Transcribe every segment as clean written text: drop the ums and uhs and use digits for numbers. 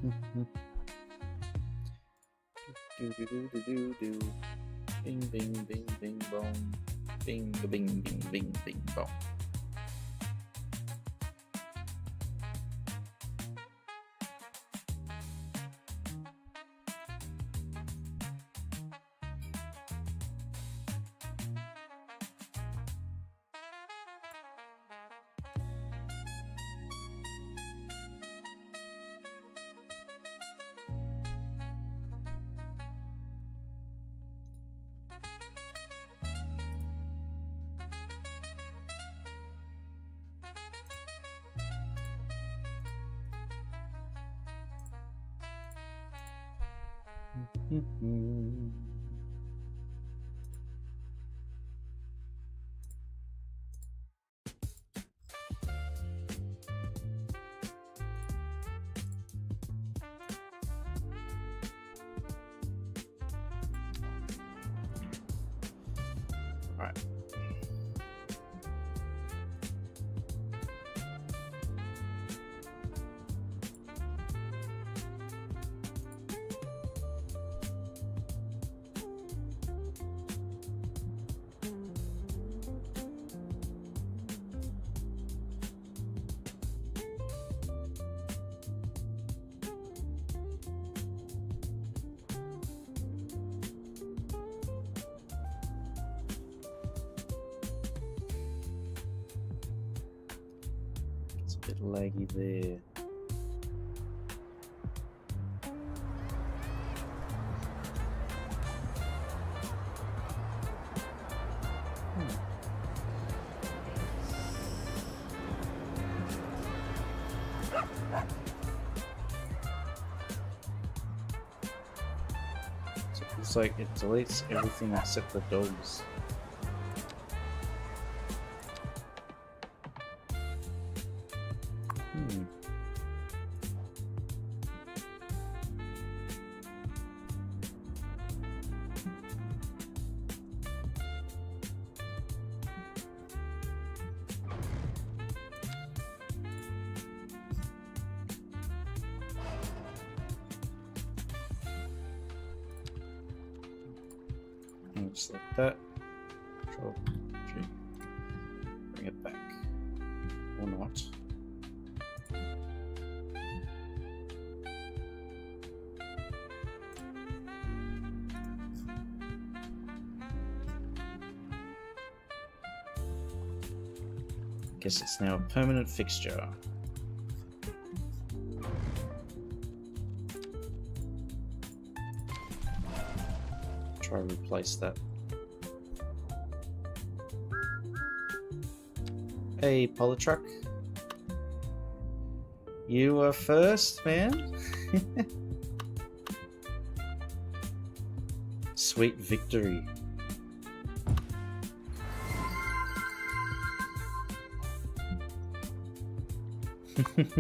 Do do do do do do. Bing bing bing bing bong. Bing bing bing bing bing bong. Right. It's a bit laggy there. So it's like it deletes everything except the dogs. Just like that. Control G. Bring it back. Or not. Guess it's now a permanent fixture. Try to replace that. Hey, Polytruck. You were first, man. Sweet victory. The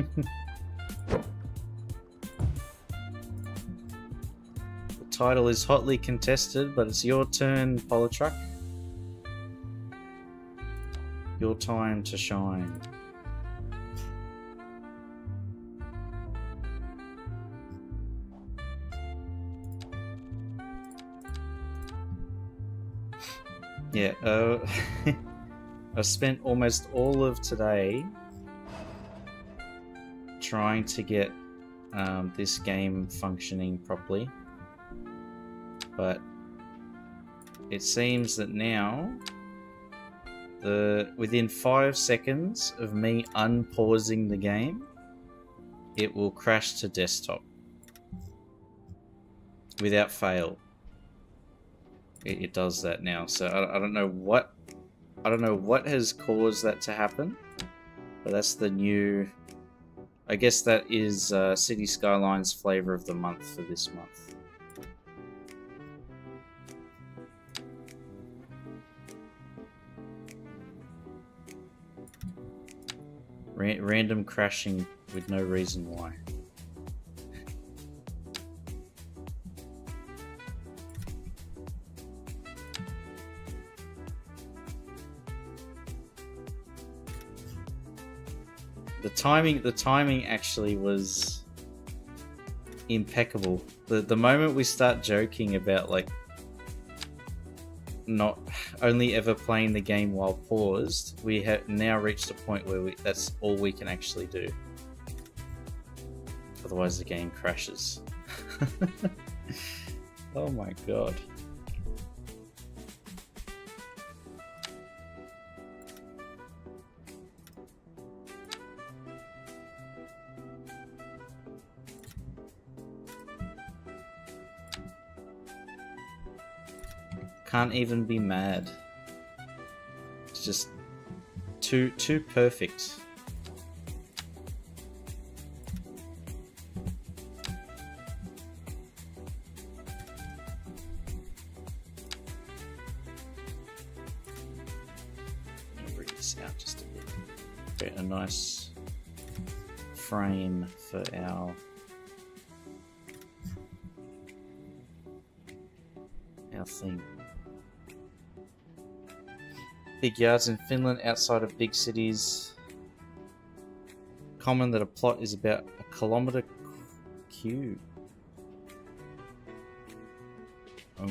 title is hotly contested, but it's your turn, Polytruck. Your time to shine. Yeah, I spent almost all of today trying to get this game functioning properly, but it seems that now within 5 seconds of me unpausing the game, it will crash to desktop without fail. It does that now, so I don't know what has caused that to happen, but that's the new. I guess that is City Skylines flavor of the month for this month. Random crashing with no reason why. The timing actually was impeccable. The moment we start joking about like not only ever playing the game while paused, we have now reached a point where that's all we can actually do. Otherwise the game crashes. Oh my god. Can't even be mad. It's just too perfect. Bring this out just a bit. Get a nice frame for our thing. Big yards in Finland outside of big cities. Common that a plot is about a kilometer cube. Oh.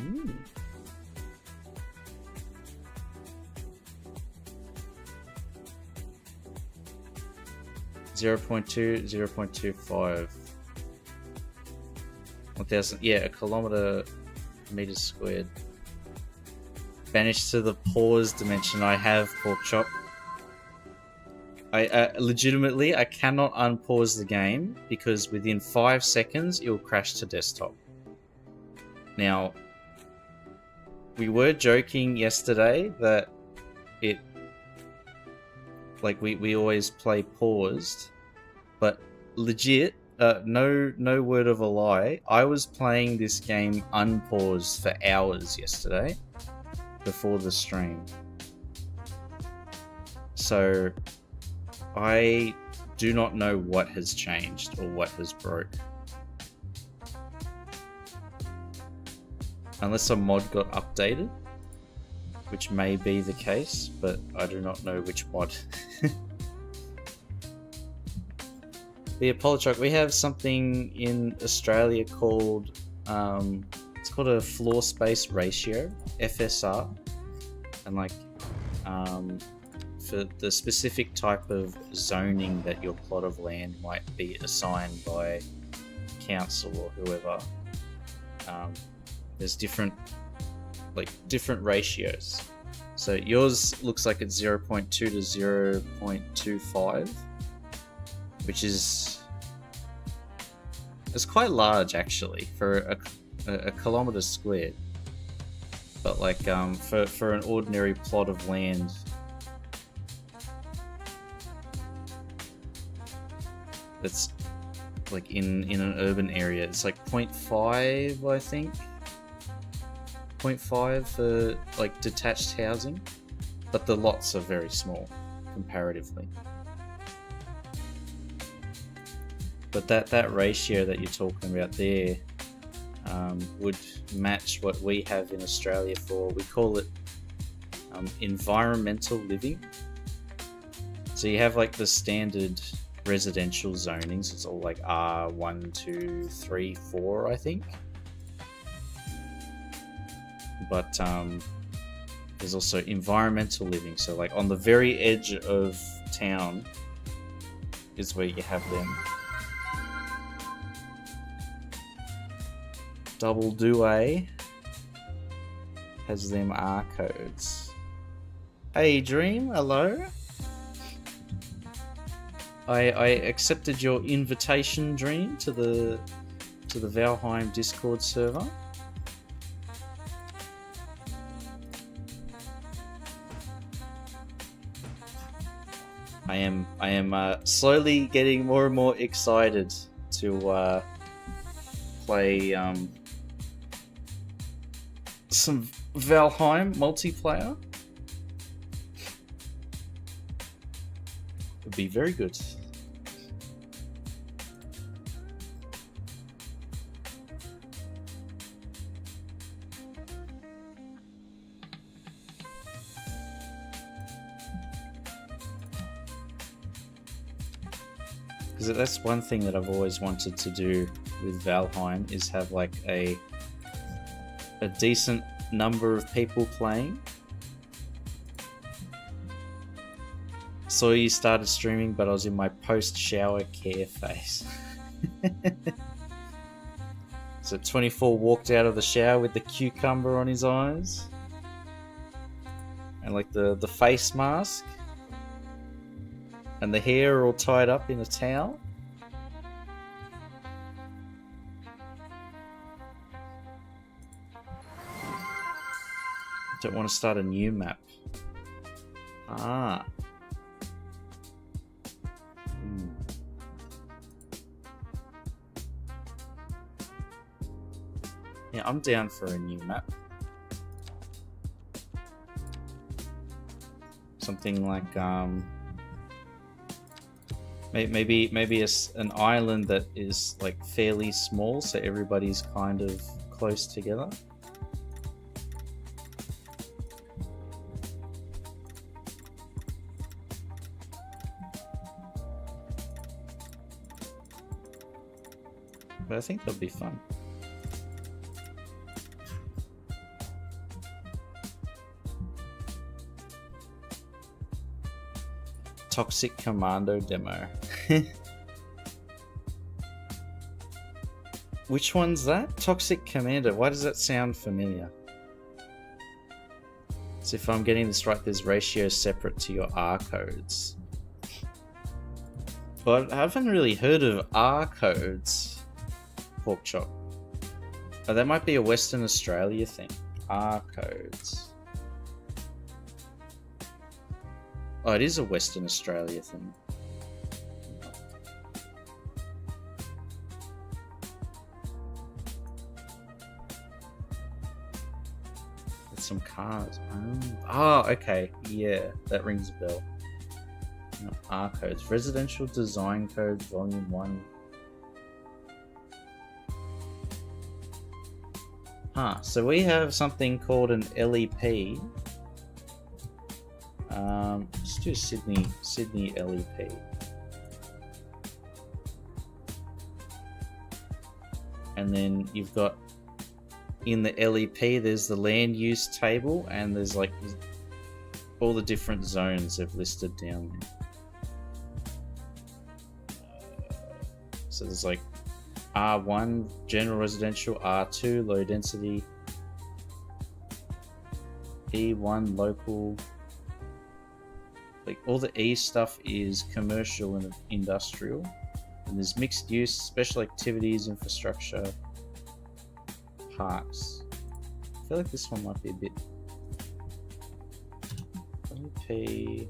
Zero 0.25. 1,000. Yeah, a kilometer meters squared. Banished to the pause dimension. I have pork chop. I legitimately I cannot unpause the game because within 5 seconds it will crash to desktop. Now, we were joking yesterday that it like we always play paused, but legit, no word of a lie, I was playing this game unpaused for hours yesterday before the stream. So I do not know what has changed or what has broke. Unless a mod got updated, which may be the case, but I do not know which mod. The Polytruck, we have something in Australia called it's called a floor space ratio, FSR, and like for the specific type of zoning that your plot of land might be assigned by council or whoever, there's different ratios. So yours looks like it's 0.2 to 0.25, which is quite large actually for a kilometer squared. But like for an ordinary plot of land, that's like in an urban area, it's like 0.5, I think. 0.5 for like detached housing, but the lots are very small comparatively. But that ratio that you're talking about there would match what we have in Australia for, we call it environmental living. So you have like the standard residential zonings, it's all like R1, 2, 3, 4, I think. But there's also environmental living, so like on the very edge of town is where you have them. Double Due has them R codes. Hey Dream, hello. I accepted your invitation, Dream, to the Valheim Discord server. I am slowly getting more and more excited to play some Valheim multiplayer. Would be very good. Because that's one thing that I've always wanted to do with Valheim is have like a decent number of people playing. Saw you started streaming, but I was in my post-shower care phase. So 24 walked out of the shower with the cucumber on his eyes. And like the face mask. And the hair all tied up in a towel. Don't want to start a new map. Ah. Yeah, I'm down for a new map. Something like maybe an island that is like fairly small, so everybody's kind of close together. But I think that'll be fun. Toxic Commando demo. Which one's that? Toxic Commando. Why does that sound familiar? So if I'm getting this right, there's ratios separate to your R codes. But I haven't really heard of R codes. Pork chop. Oh, that might be a Western Australia thing. R codes. Oh, it is a Western Australia thing. There's some cars. Oh, okay. Yeah, that rings a bell. R codes. Residential Design Codes, Volume 1. So we have something called an LEP. Let's do Sydney LEP. And then you've got in the LEP there's the land use table, and there's like all the different zones they've listed down there. So there's like R1 general residential, R2 low density, E1 local. Like all the E stuff is commercial and industrial, and there's mixed use, special activities, infrastructure, parks. I feel like this one might be a bit. LP.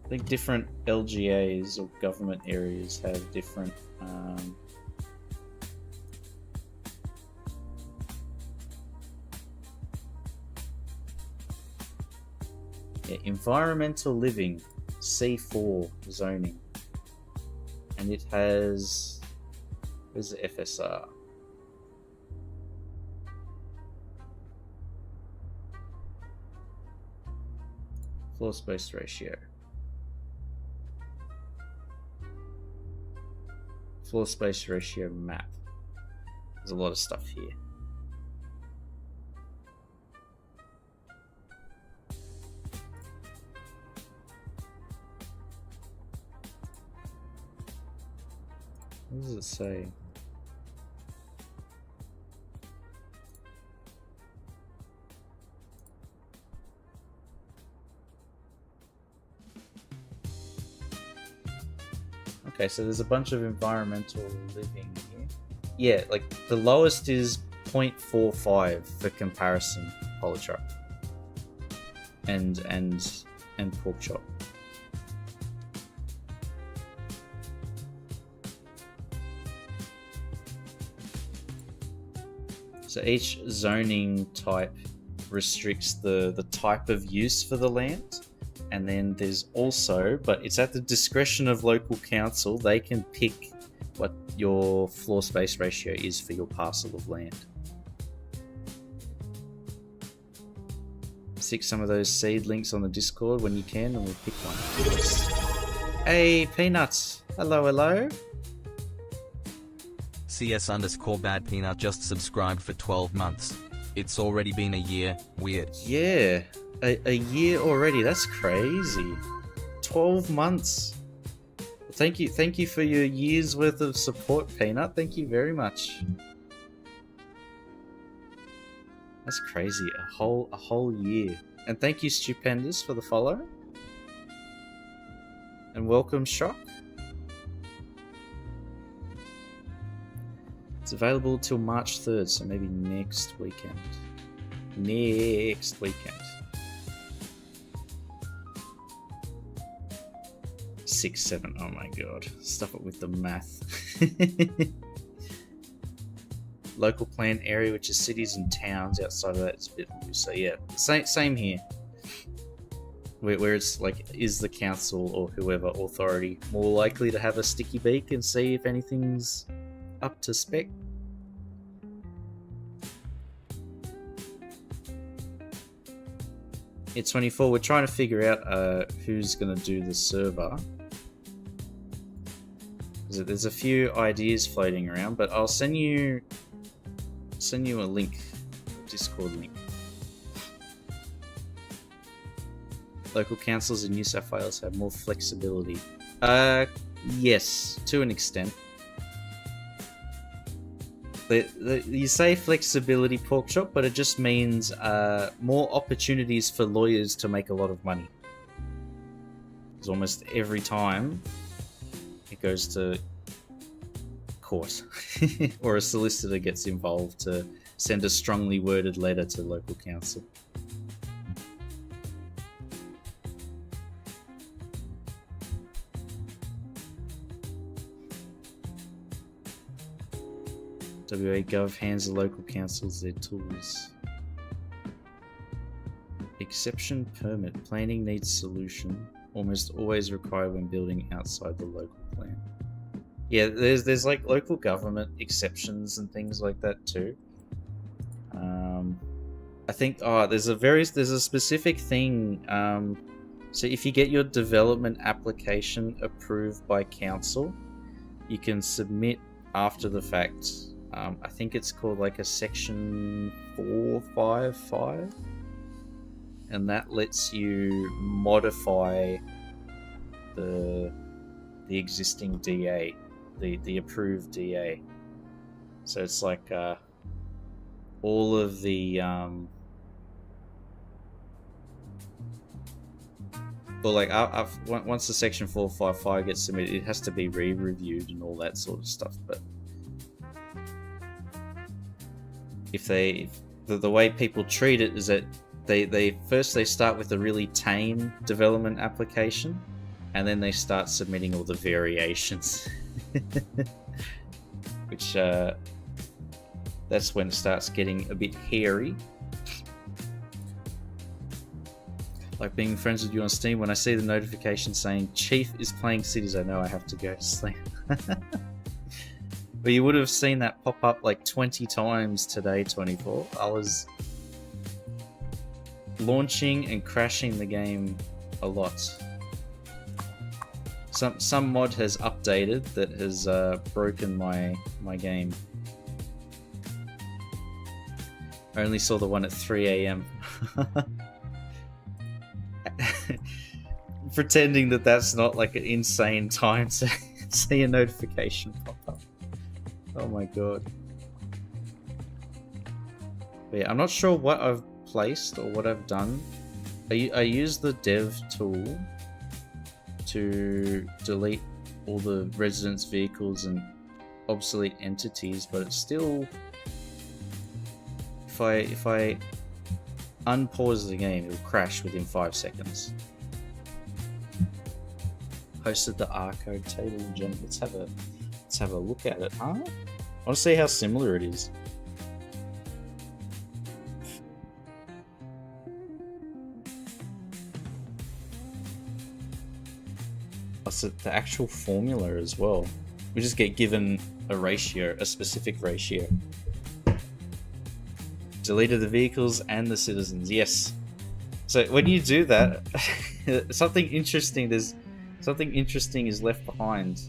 I think different LGAs or government areas have different. Environmental living, C4 zoning, and it has. Where's the FSR? Floor space ratio. Floor space ratio map. There's a lot of stuff here. What does it say? Okay, so there's a bunch of environmental living here. Yeah, like the lowest is 0.45 for comparison, Polytruck. And pork chop. So each zoning type restricts the type of use for the land. And then there's also, but it's at the discretion of local council, they can pick what your floor space ratio is for your parcel of land. Stick some of those seed links on the Discord when you can, and we'll pick one. Hey, Peanuts. Hello, hello. CS_bad peanut just subscribed for 12 months. It's already been a year. Weird. Yeah, a year already. That's crazy. 12 months. Thank you for your year's worth of support, Peanut. Thank you very much. That's crazy. A whole year. And thank you, Stupendous, for the follow. And welcome, Shock. It's available till March 3rd, so maybe next weekend. Next weekend. 6, 7. Oh my god. Stuff it with the math. Local plan area, which is cities and towns. Outside of that, it's a bit loose. So yeah, same here. Where it's like, is the council or whoever authority more likely to have a sticky beak and see if anything's up to spec? It's 24. We're trying to figure out who's going to do the server. There's a few ideas floating around, but I'll send you a link, a Discord link. Local councils in New South Wales have more flexibility. Yes, to an extent. You say flexibility, Porkchop, but it just means more opportunities for lawyers to make a lot of money. Because almost every time it goes to court or a solicitor gets involved to send a strongly worded letter to local council. WA Gov hands the local councils their tools. Exception permit. Planning needs solution. Almost always required when building outside the local plan. Yeah, there's like local government exceptions and things like that too. I think there's a specific thing. So if you get your development application approved by council, you can submit after the fact. I think it's called like a section 455, and that lets you modify the existing DA, the approved DA. So it's like all of the once the section 455 gets submitted, it has to be re-reviewed and all that sort of stuff. But if the way people treat it is that they first start with a really tame development application, and then they start submitting all the variations, which that's when it starts getting a bit hairy. Like being friends with you on Steam, when I see the notification saying Chief is playing Cities, I know I have to go to sleep. But you would have seen that pop up like 20 times today, 24. I was launching and crashing the game a lot. Some mod has updated that has broken my game. I only saw the one at 3 AM. Pretending that that's not like an insane time to see a notification pop up. Oh my god. But yeah, I'm not sure what I've placed or what I've done. I used the dev tool to delete all the residents' vehicles and obsolete entities, but it's still, if I unpause the game, it'll crash within 5 seconds. Posted the R-code table in general. Let's have a look at it, huh? I want to see how similar it is. That's the actual formula as well. We just get given a ratio, a specific ratio. Deleted the vehicles and the citizens, yes. So when you do that, something interesting, there's Something interesting is left behind.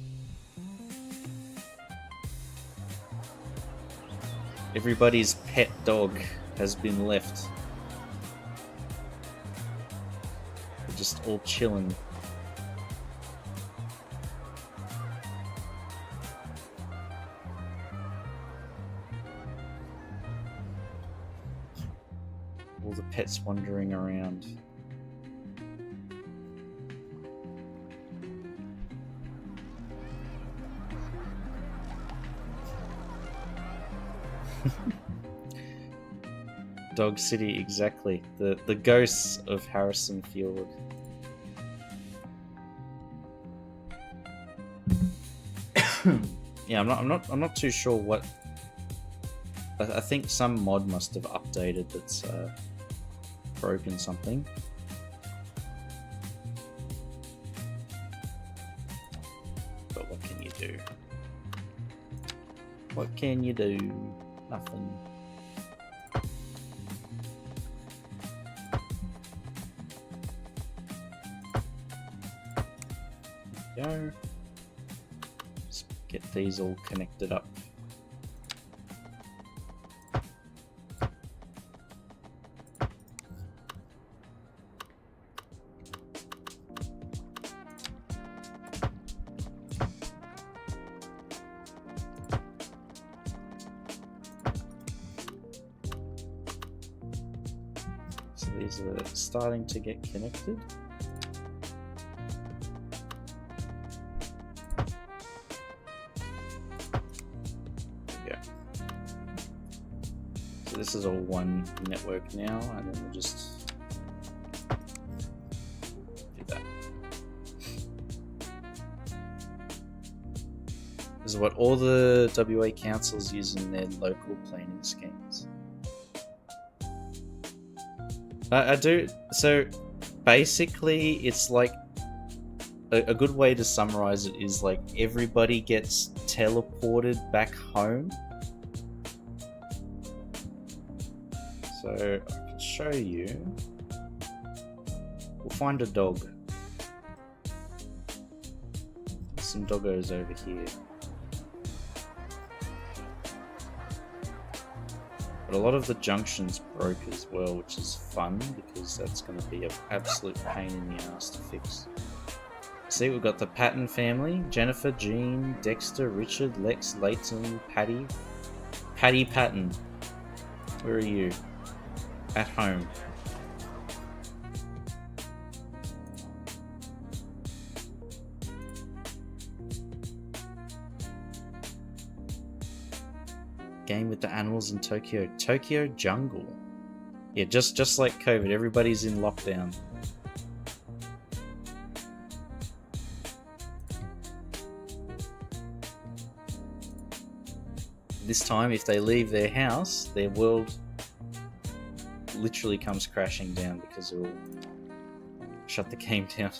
Everybody's pet dog has been left. They're just all chilling. All the pets wandering around. Dog City, exactly. The ghosts of Harrison Field. Yeah, I'm not too sure what. I think some mod must have updated that's broken something. But what can you do? What can you do? Nothing. Go. Let's get these all connected up. So these are starting to get connected. This is all one network now, and then we'll just do that. This is what all the WA councils use in their local planning schemes. I do, so basically it's like, a good way to summarize it is like everybody gets teleported back home. So I can show you. We'll find a dog. There's some doggos over here. But a lot of the junctions broke as well, which is fun because that's going to be an absolute pain in the ass to fix. See, we've got the Patton family: Jennifer, Jean, Dexter, Richard, Lex, Leighton, Patty. Patty Patton. Where are you? At home. Game with the animals in Tokyo. Tokyo Jungle. Yeah, just like COVID, everybody's in lockdown. This time, if they leave their house, their world literally comes crashing down because they'll shut the game down.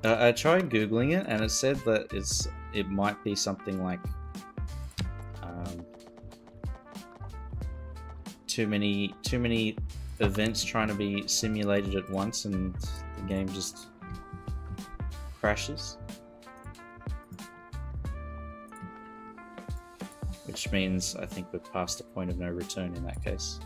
I tried googling it and it said that it might be something like too many events trying to be simulated at once and the game just crashes. Which means I think we're past the point of no return in that case.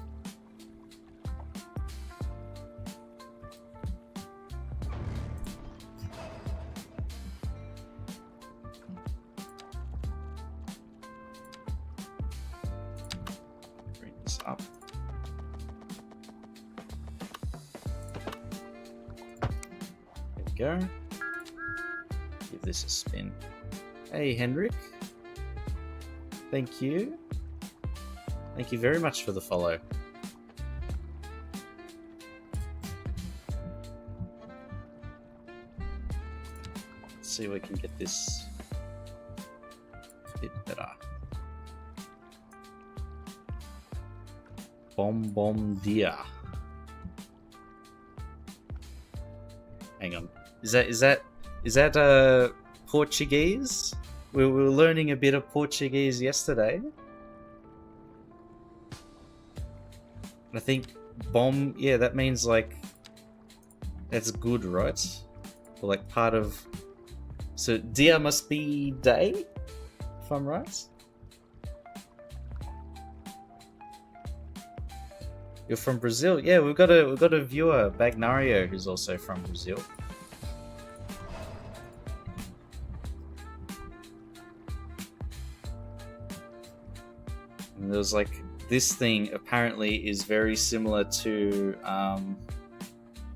Bring this up. There we go. Give this a spin. Hey, Hendrik. Thank you. Thank you very much for the follow. Let's see if we can get this a bit better. Bom dia. Hang on. Is that Portuguese? We were learning a bit of Portuguese yesterday. I think bomb, yeah, that means like That's good, right? Or like part of. So dia must be day, if I'm right. You're from Brazil, yeah. We've got a viewer, Bagnario, who's also from Brazil. And there's like this thing apparently is very similar to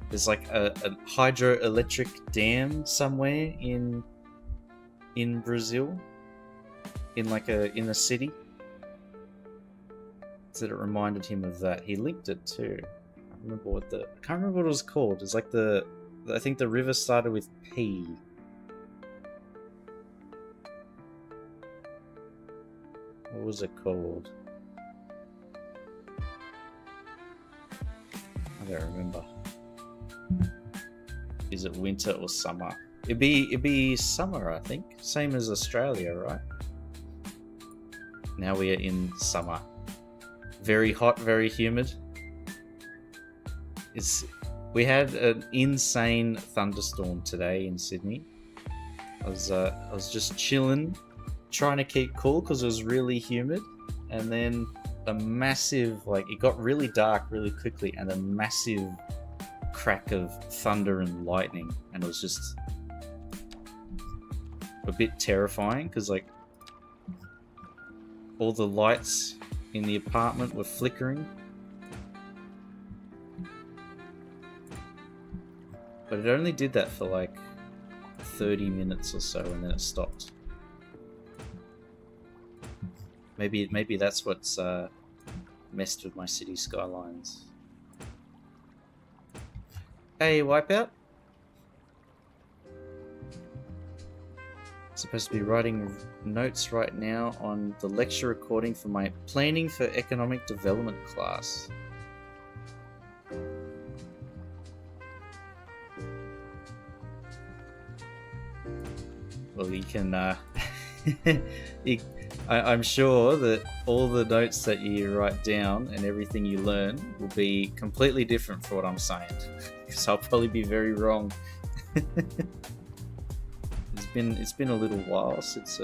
there's like a hydroelectric dam somewhere in Brazil, in a city. So it reminded him of that. He linked it too. I can't remember what it was called. It's like I think the river started with P. What was it called? I don't remember. Is it winter or summer? It'd be summer, I think. Same as Australia, right? Now we are in summer. Very hot, very humid. We had an insane thunderstorm today in Sydney. I was just chilling, trying to keep cool because it was really humid, and then a massive, it got really dark really quickly, and a massive crack of thunder and lightning, and it was just a bit terrifying because all the lights in the apartment were flickering. But it only did that for 30 minutes or so, and then it stopped. Maybe that's what's messed with my city skylines. Hey, Wipeout. Supposed to be writing notes right now on the lecture recording for my Planning for Economic Development class. Well, you can I'm sure that all the notes that you write down and everything you learn will be completely different for what I'm saying, because I'll probably be very wrong. It's been a little while since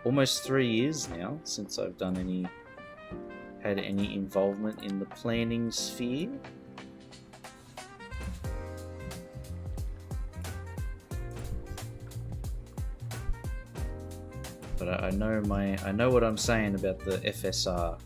almost 3 years now since I've had any involvement in the planning sphere. But I know what I'm saying about the FSR.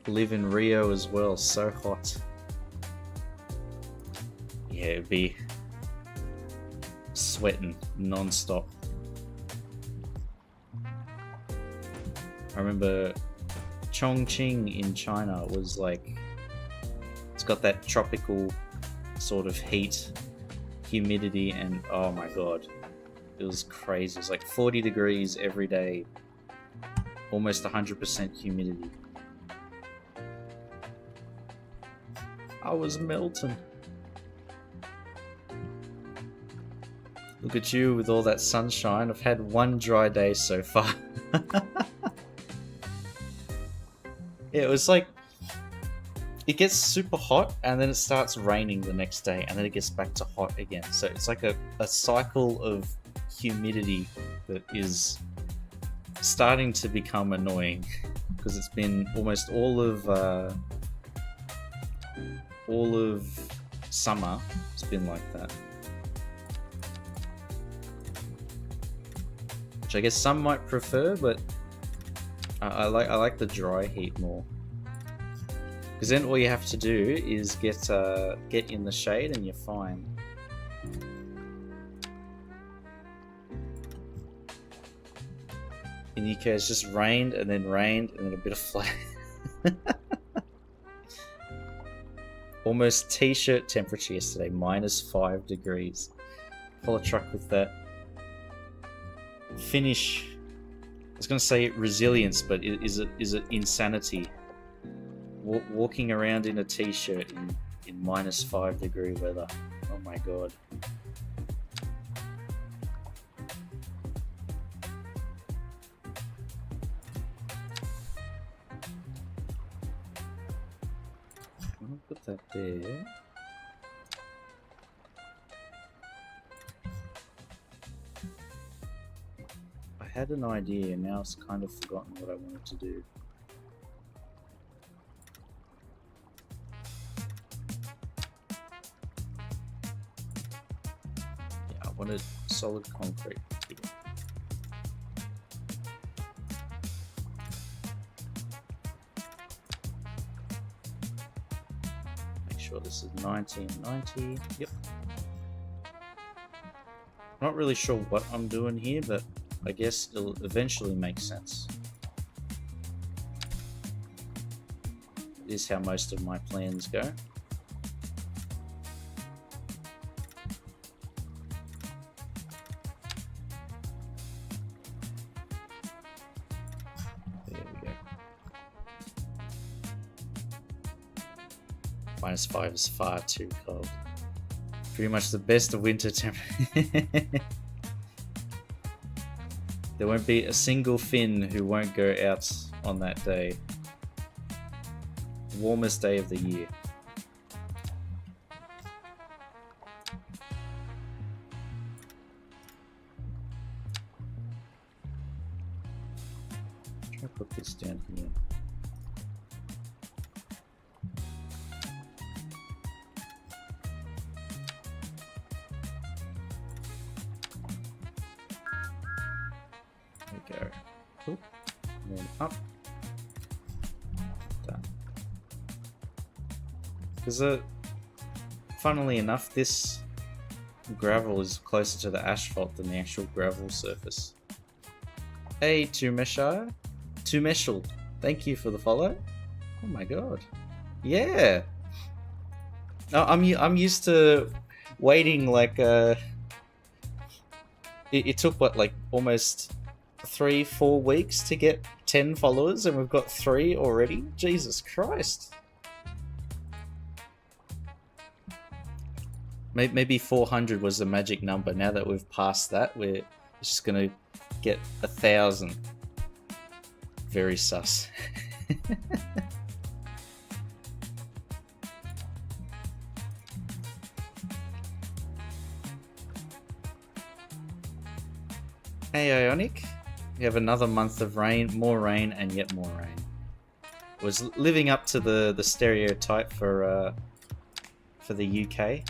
Live in Rio as well, so hot. Yeah, it'd be sweating non-stop. I remember Chongqing in China was it's got that tropical sort of heat, humidity, and oh my god, it was crazy. It was 40 degrees every day, almost 100% humidity. I was melting. Look at you with all that sunshine. I've had one dry day so far. Yeah, it was it gets super hot and then it starts raining the next day and then it gets back to hot again. So it's like a cycle of humidity that is starting to become annoying because it's been almost all of summer. It's been like that. Which I guess some might prefer, but I like the dry heat more, because then all you have to do is get in the shade and you're fine. In UK it's just rained and then a bit of flat. Almost t-shirt temperature yesterday, -5 degrees. Pull a truck with that. Finnish. I was going to say resilience, but is it insanity? Walking around in a t-shirt in -5 degree weather. Oh my god. there. I had an idea, now I've kind of forgotten what I wanted to do. Yeah, I wanted solid concrete here. Make sure this is 90 and 90. Yep. Not really sure what I'm doing here, but I guess it'll eventually make sense. It is how most of my plans go. There we go. -5 is far too cold. Pretty much the best of winter temperature. There won't be a single Finn who won't go out on that day. Warmest day of the year. Try to put this down here. Go. Cool. And then up. Done. Because funnily enough, this gravel is closer to the asphalt than the actual gravel surface. Hey, Tumeshar. Tumeshal, thank you for the follow. Oh my god. Yeah. No, I'm used to waiting like it took what, like almost 3-4 weeks to get 10 followers, and we've got 3 already. Jesus Christ. Maybe 400 was the magic number. Now that we've passed that, we're just gonna get 1,000. Very sus. Hey Ionic. We have another month of rain, more rain, and yet more rain. It was living up to the stereotype for the UK.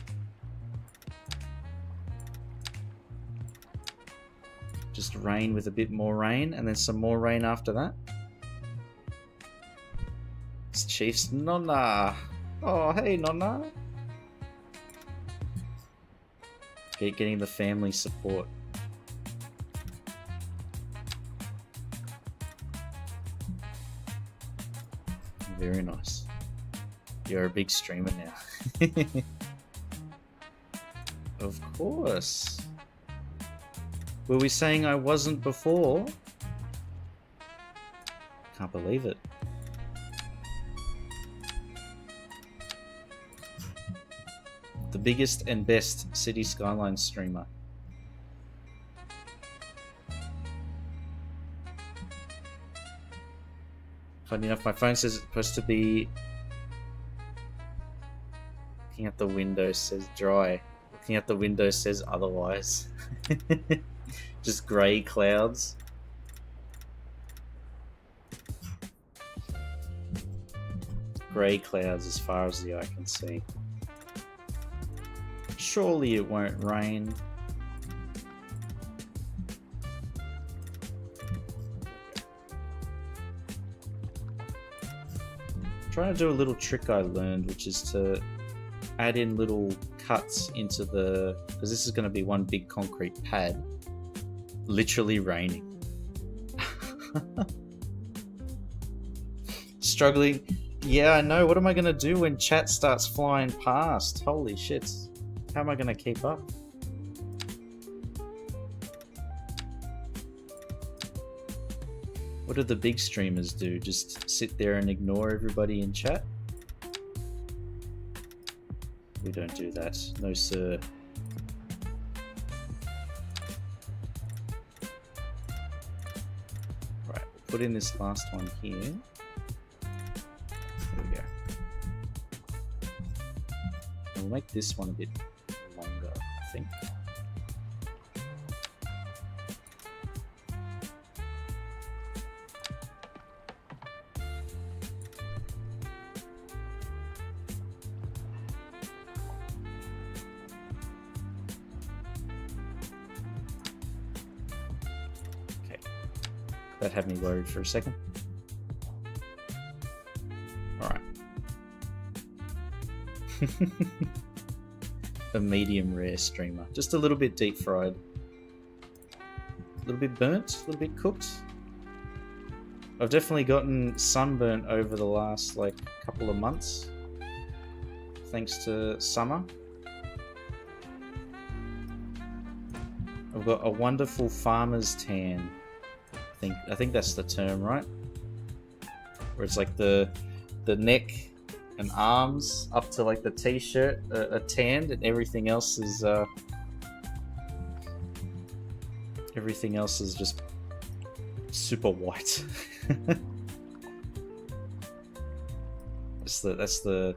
Just rain with a bit more rain, and then some more rain after that. It's Chief's Nonna. Oh, hey Nonna. Getting the family support. Very nice. You're a big streamer now. Of course. Were we saying I wasn't before? Can't believe it. The biggest and best City Skyline streamer. Funny enough, my phone says it's supposed to be... Looking at the window says dry. Looking at the window says otherwise. Just grey clouds. Grey clouds as far as the eye can see. Surely it won't rain. Trying to do a little trick I learned, which is to add in little cuts into the, because this is going to be one big concrete pad, literally raining. Struggling. Yeah, I know. What am I going to do when chat starts flying past? Holy shit. How am I going to keep up? What do the big streamers do? Just sit there and ignore everybody in chat? We don't do that. No, sir. Right, we'll put in this last one here. There we go. we'll make this one a bit longer, I think. That had me worried for a second. Alright. A medium rare streamer. Just a little bit deep fried. A little bit burnt, a little bit cooked. I've definitely gotten sunburnt over the last like couple of months. Thanks to summer. I've got a wonderful farmer's tan. I think that's the term, right? Where it's like the neck and arms up to like the t-shirt are tanned, and everything else is just super white. that's the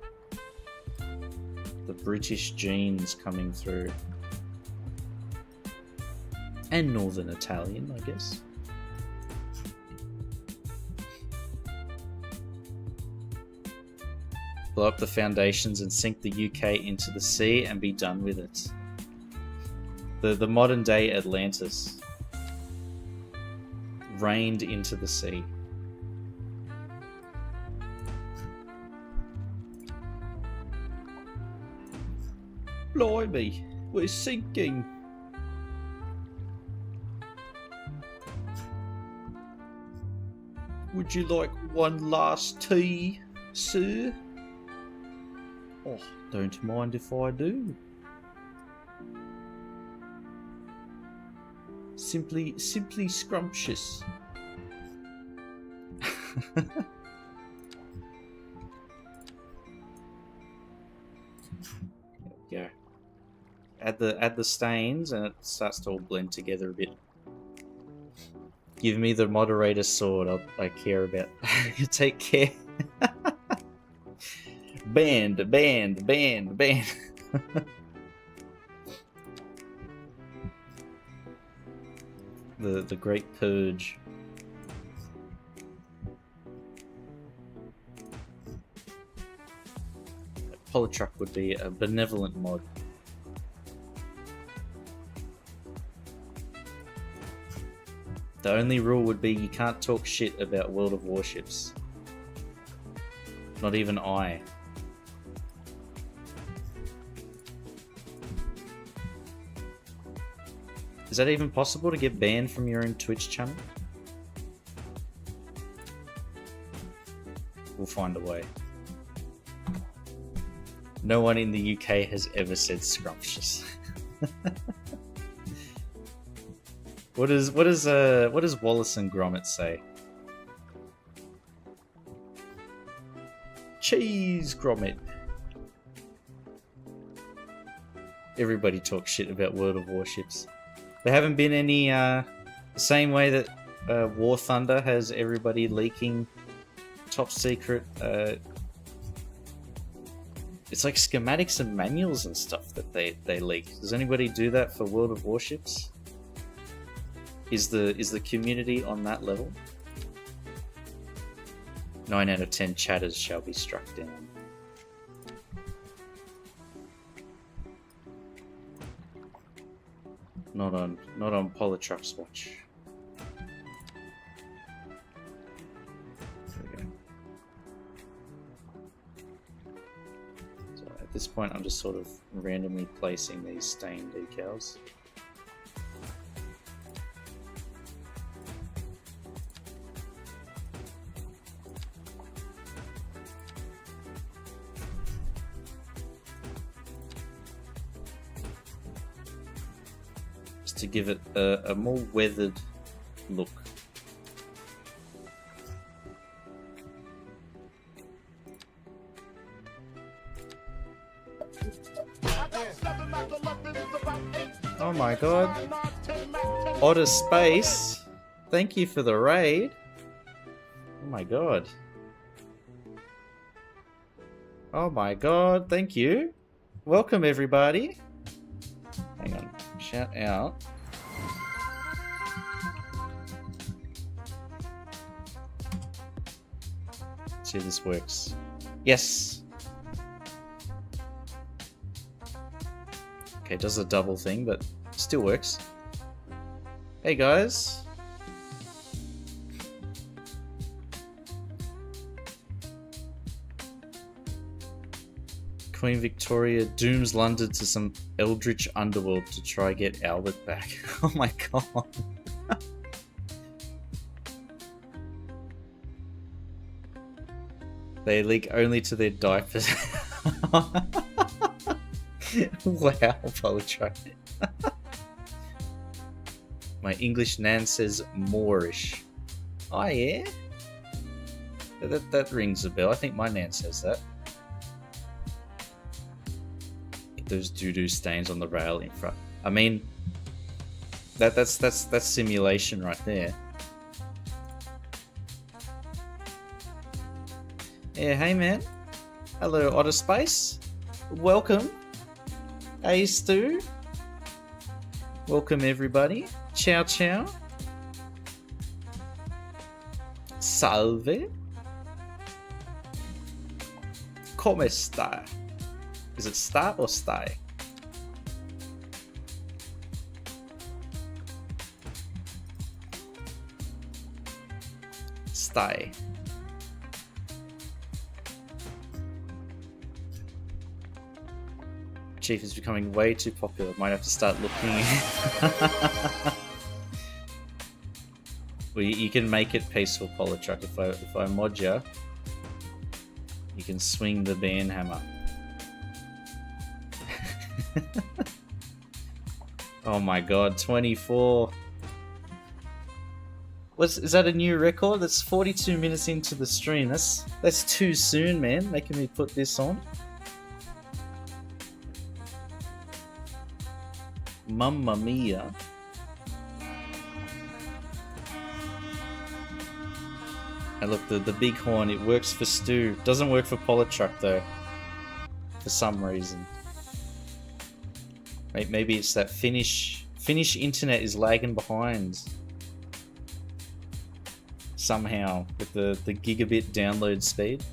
British genes coming through, and Northern Italian, I guess. Blow up the foundations and sink the UK into the sea and be done with it. The modern day Atlantis. Rained into the sea. Blimey, we're sinking. Would you like one last tea, sir? Oh, don't mind if I do. Simply scrumptious. There we go. Add the stains and it starts to all blend together a bit. Give me the moderator sword. I care about. You take care. Band. The Great Purge. Polytruck would be a benevolent mod. The only rule would be you can't talk shit about World of Warships. Not even I. Is that even possible to get banned from your own Twitch channel? We'll find a way. No one in the UK has ever said scrumptious. What does Wallace and Gromit say? Cheese, Gromit. Everybody talks shit about World of Warships. There haven't been any, the same way that War Thunder has everybody leaking top secret, it's like schematics and manuals and stuff that they leak. Does anybody do that for World of Warships? Is the community on that level? 9 out of 10 chatters shall be struck down. Not on Polytruck's watch. There we go. So at this point I'm just sort of randomly placing these stain decals. To give it a more weathered look. Oh my god. Otter Space, thank you for the raid. Oh my god. Oh my god, thank you. Welcome, everybody. Hang on. Shout out. See if this works. Yes. Okay, it does a double thing, but still works. Hey, guys. Queen Victoria dooms London to some eldritch underworld to try get Albert back. Oh my god. They leak only to their diapers. Wow, poetry. My English nan says Moorish. Oh yeah? That rings a bell. I think my nan says that. Those doo-doo stains on the rail in front. I mean, that's simulation right there. Yeah, hey man. Hello, Otter Space. Welcome. Hey, Stu. Welcome, everybody. Ciao, ciao. Salve. Come sta? Is it sta or stai? Stai. Chief is becoming way too popular. Might have to start looking. Well, you can make it peaceful, Polytruck. If I mod you, you can swing the band hammer. Oh my god, 24. Is that a new record? That's 42 minutes into the stream. That's too soon, man. Making me put this on. Mamma mia. And look, the big horn, it works for Stu. Doesn't work for Polytruck though. For some reason. Maybe it's that Finnish internet is lagging behind. Somehow, with the gigabit download speed.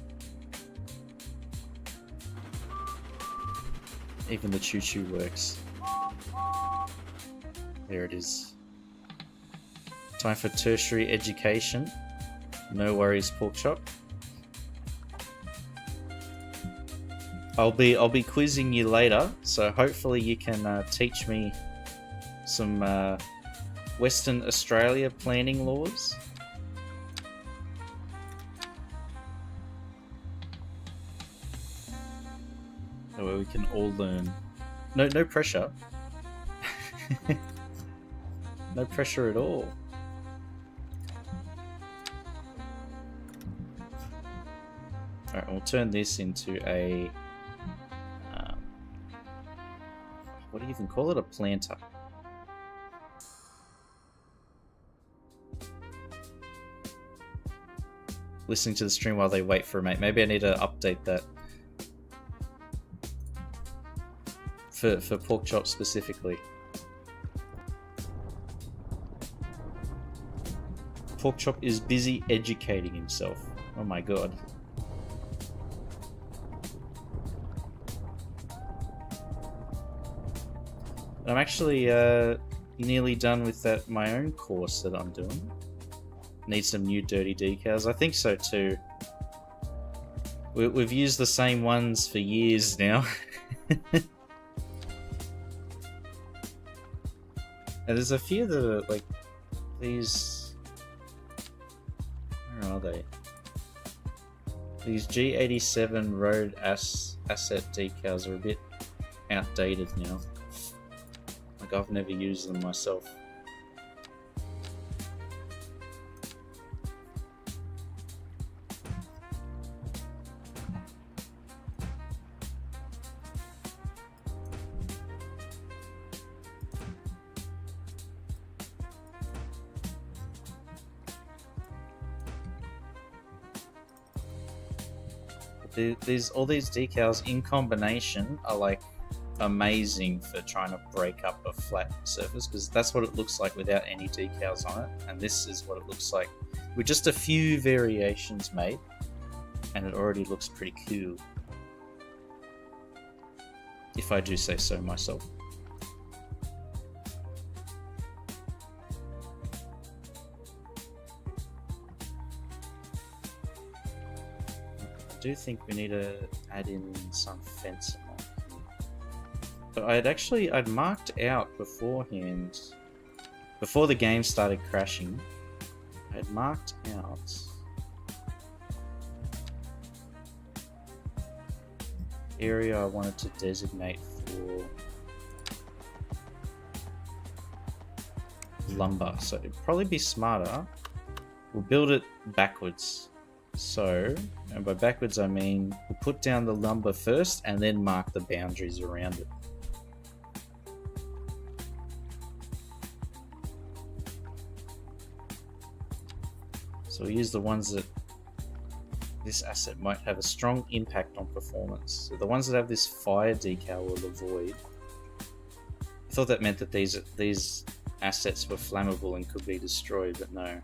Even the choo-choo works. There it is. Time for tertiary education. No worries, Porkchop. I'll be quizzing you later, so hopefully you can teach me some Western Australia planning laws. So where we can all learn. No pressure. No pressure at all. Alright, we'll turn this into a... what do you even call it? A planter. Listening to the stream while they wait for a mate. Maybe I need to update that. For Porkchop specifically. Porkchop is busy educating himself. Oh my god. I'm actually nearly done with my own course that I'm doing. Need some new dirty decals. I think so too. We've used the same ones for years now. And there's a few that are like these. Where are they? These G87 road asset decals are a bit outdated now. Like I've never used them myself. All these decals in combination are like amazing for trying to break up a flat surface, because that's what it looks like without any decals on it, and this is what it looks like with just a few variations made, and it already looks pretty cool, if I do say so myself. I do think we need to add in some fencing. So I'd marked out beforehand, before the game started crashing, I'd marked out area I wanted to designate for lumber. So it'd probably be smarter, we'll build it backwards. So, and by backwards I mean we'll put down the lumber first and then mark the boundaries around it. So we'll use the ones that this asset might have a strong impact on performance. So the ones that have this fire decal will avoid. I thought that meant that these assets were flammable and could be destroyed, but no.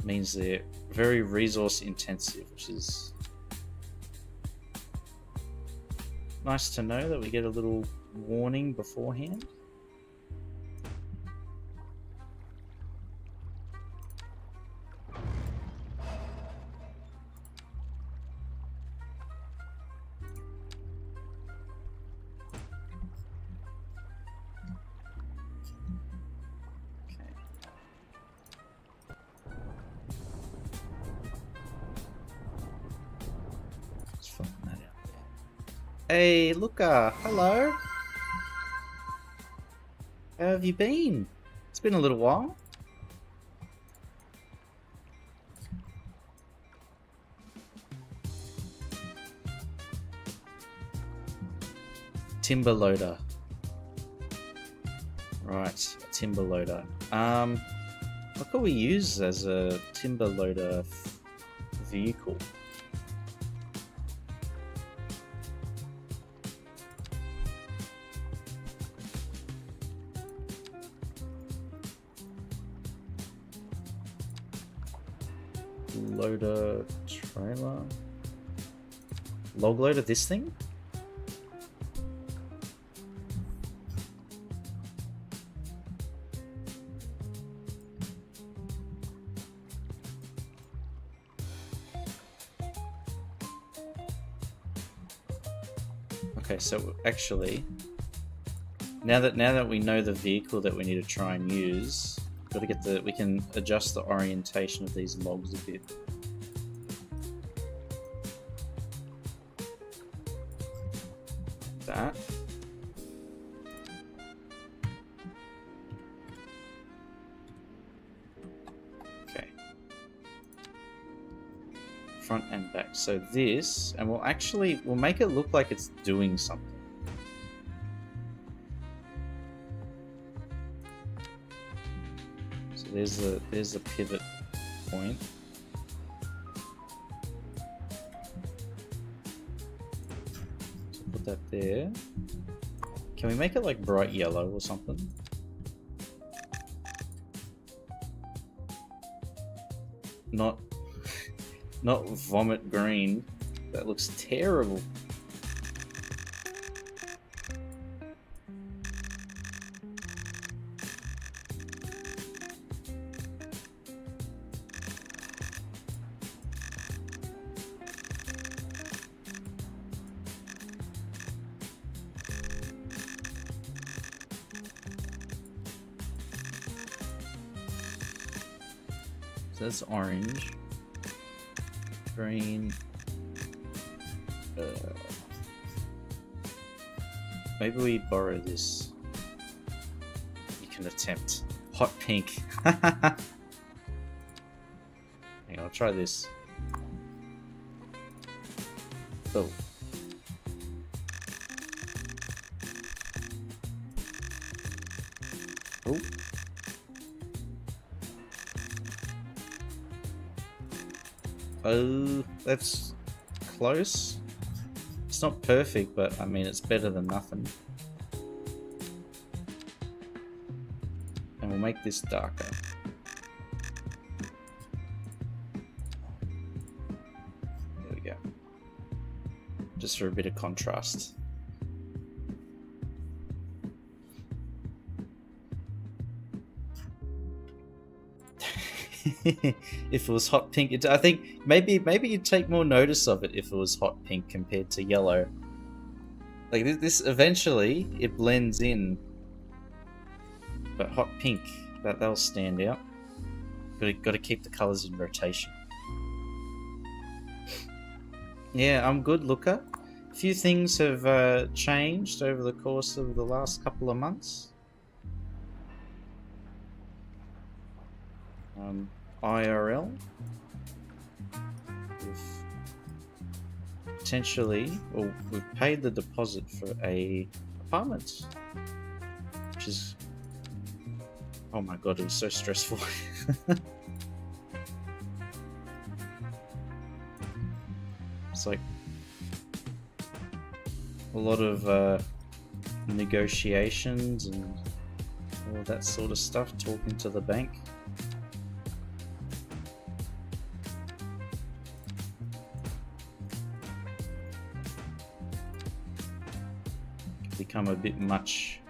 It means they're very resource intensive, which is nice to know that we get a little warning beforehand. Hey, Luca, hello. How have you been? It's been a little while. Timber loader. Right, a timber loader. What could we use as a timber loader vehicle? Loader, trailer, log loader, this thing? Okay, so actually, now that we know the vehicle that we need to try and use, we can adjust the orientation of these logs a bit. That. Okay. Front and back. So this, and we'll make it look like it's doing something. So there's the pivot point. Put that there. Can we make it like bright yellow or something? Not vomit green. That looks terrible. So that's orange, green, maybe we borrow this. You can attempt hot pink. Hang on, I'll try this. Oh. Oh. Oh, that's close. It's not perfect, but I mean, it's better than nothing. And we'll make this darker. There we go. Just for a bit of contrast. If it was hot pink, I think maybe you'd take more notice of it if it was hot pink compared to yellow. Like this eventually it blends in, but hot pink that'll stand out. Got to keep the colors in rotation. Yeah, I'm good, Looker. A few things have changed over the course of the last couple of months. IRL. We've paid the deposit for a apartment, which is, oh my god, it was so stressful. It's like a lot of negotiations and all that sort of stuff, talking to the bank. Become a bit much.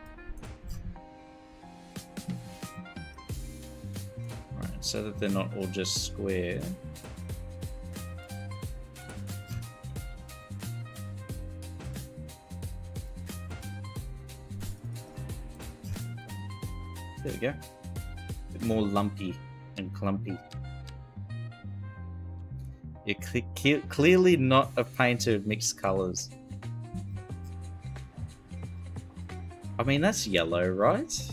Right, so that they're not all just square. There we go. A bit more lumpy and clumpy. You're clearly not a painter of mixed colours. I mean, that's yellow, right?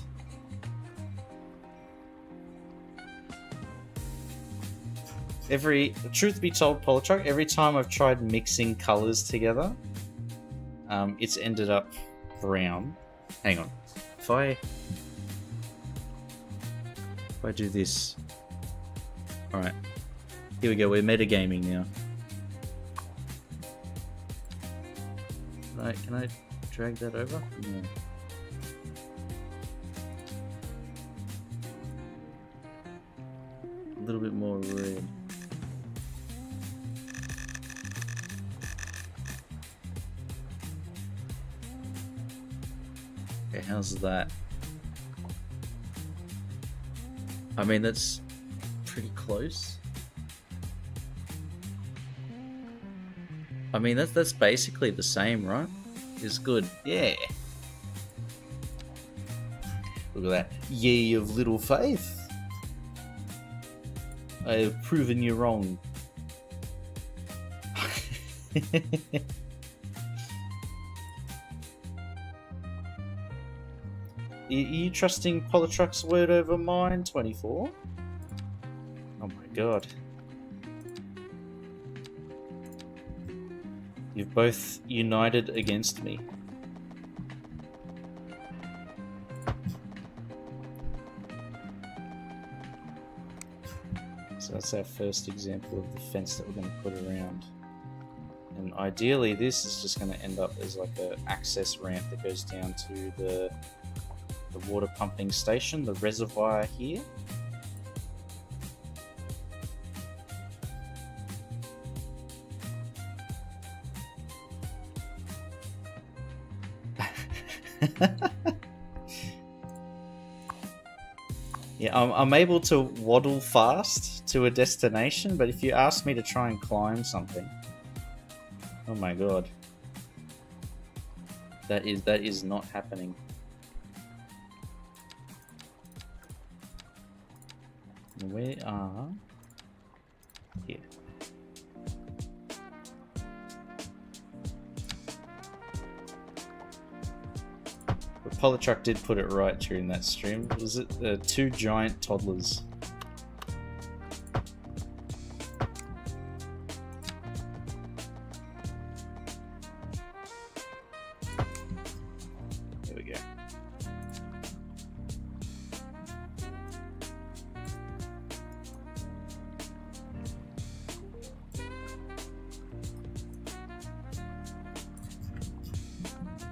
Truth be told, Polytruck, every time I've tried mixing colours together, it's ended up brown. Hang on. If I do this... Alright. Here we go, we're metagaming now. Can I drag that over? No. A little bit more red. Okay, how's that? I mean, that's pretty close. I mean, that's basically the same, right? It's good. Yeah. Look at that. Ye of little faith. I have proven you wrong. Are you trusting Polytruck's word over mine, 24? Oh my god. You've both united against me. So that's our first example of the fence that we're going to put around. And ideally this is just going to end up as like an access ramp that goes down to the water pumping station, the reservoir here. Yeah, I'm able to waddle fast to a destination, but if you ask me to try and climb something, oh my god, that is not happening. We are here. But Polytruck did put it right during that stream. Was it two giant toddlers? There we go.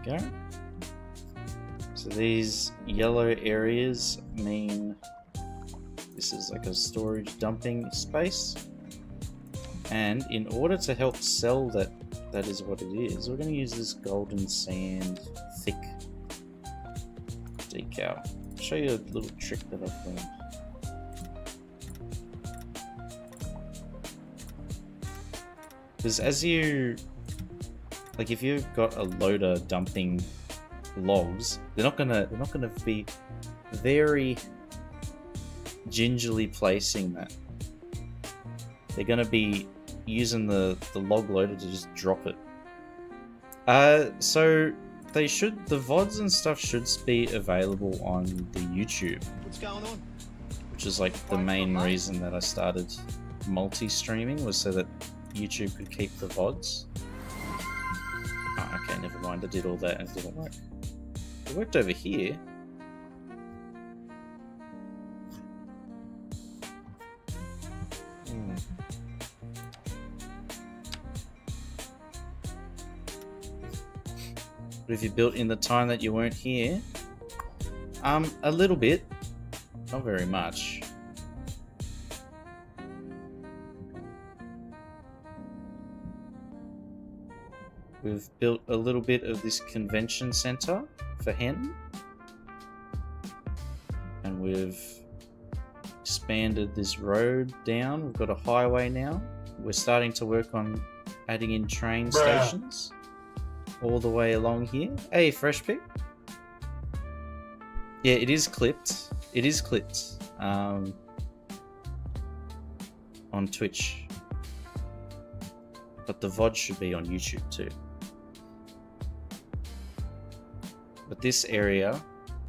There we go. So these yellow areas mean this is like a storage dumping space. And in order to help sell that is what it is, we're going to use this golden sand thick decal. I'll show you a little trick that I've learned. Because as you, like, if you've got a loader dumping logs, they're not gonna be very gingerly placing that. They're gonna be using the log loader to just drop it. So they should, the VODs and stuff should be available on the YouTube. What's going on? Which is like the main reason that I started multi-streaming, was so that YouTube could keep the VODs. Oh, okay, never mind. I did all that and it didn't work. It worked over here. But if you built in the time that you weren't here, a little bit, not very much. We've built a little bit of this convention center for Henton. And we've expanded this road down. We've got a highway now. We're starting to work on adding in train stations all the way along here. Hey, Fresh Pick. Yeah, it is clipped. It is clipped on Twitch. But the VOD should be on YouTube too. But this area,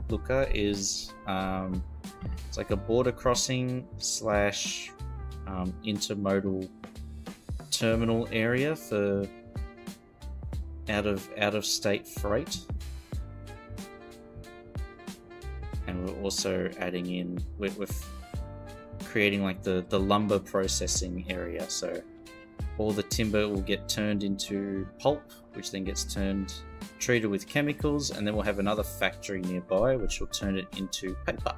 Luca, is it's like a border crossing slash intermodal terminal area for out of state freight. And we're also adding in, we're creating like the lumber processing area. So all the timber will get turned into pulp, which then gets treated with chemicals, and then we'll have another factory nearby which will turn it into paper.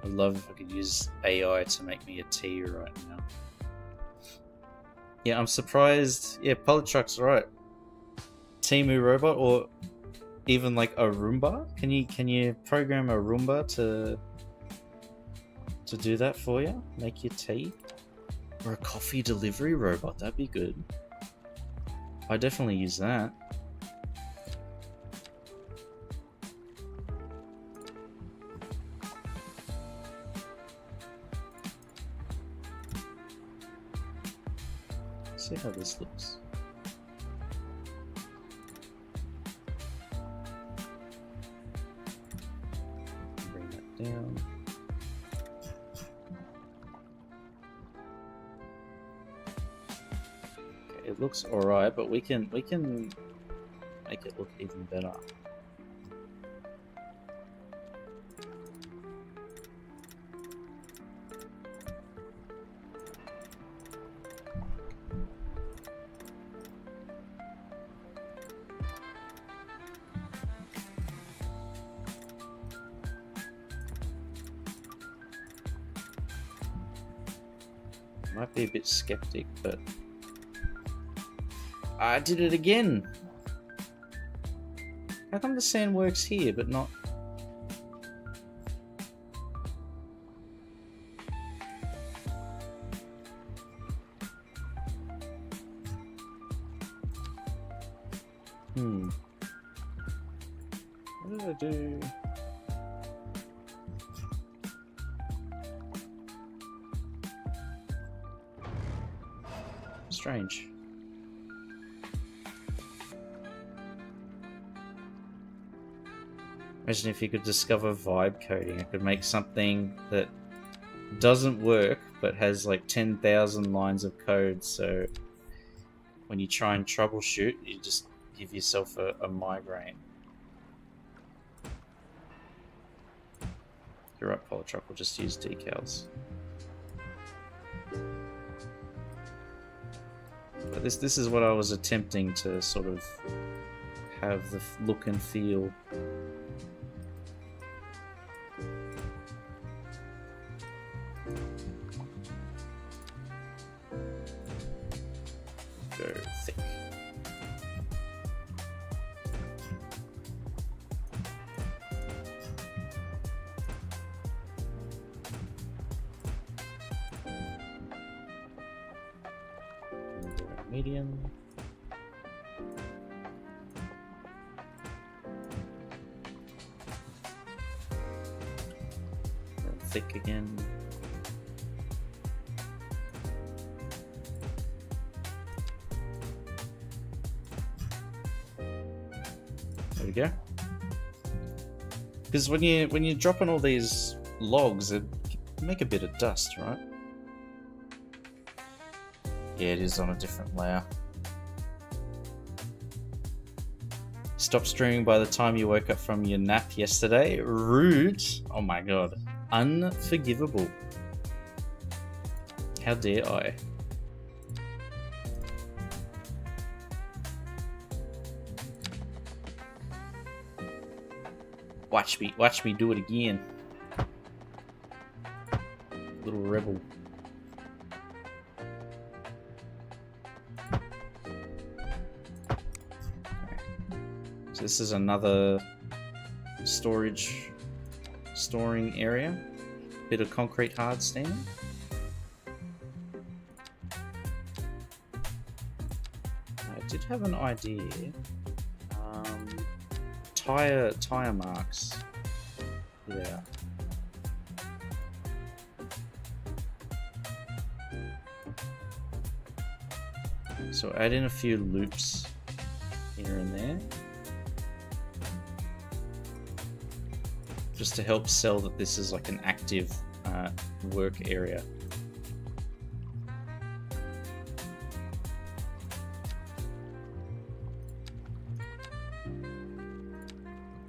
I'd love if I could use AI to make me a tea right now. Yeah, I'm surprised. Yeah, Polytruck's right. Temu robot, or even like a Roomba. Can you program a Roomba to do that for you? Make your tea? Or a coffee delivery robot, that'd be good. I definitely use that. See how this looks. Bring that down. Okay, it looks alright, but we can make it look even better. Might be a bit skeptic, but I did it again. How come the sand works here but not? What did I do? Strange. Imagine if you could discover vibe coding. I could make something that doesn't work but has like 10,000 lines of code, so when you try and troubleshoot, you just give yourself a migraine. You're right, Polytruck, we'll just use decals. This is what I was attempting to sort of have the look and feel. Go thick. Medium. Thick again. There we go. Because when you're dropping all these logs, it make a bit of dust, right? Yeah, it is on a different layer. Stop streaming by the time you woke up from your nap yesterday. Rude. Oh my god. Unforgivable. How dare I? Watch me do it again. Little rebel. So this is another storing area. Bit of concrete hard stand. I did have an idea. Tire marks. Yeah. So add in a few loops here and there. Just to help sell that this is like an active work area.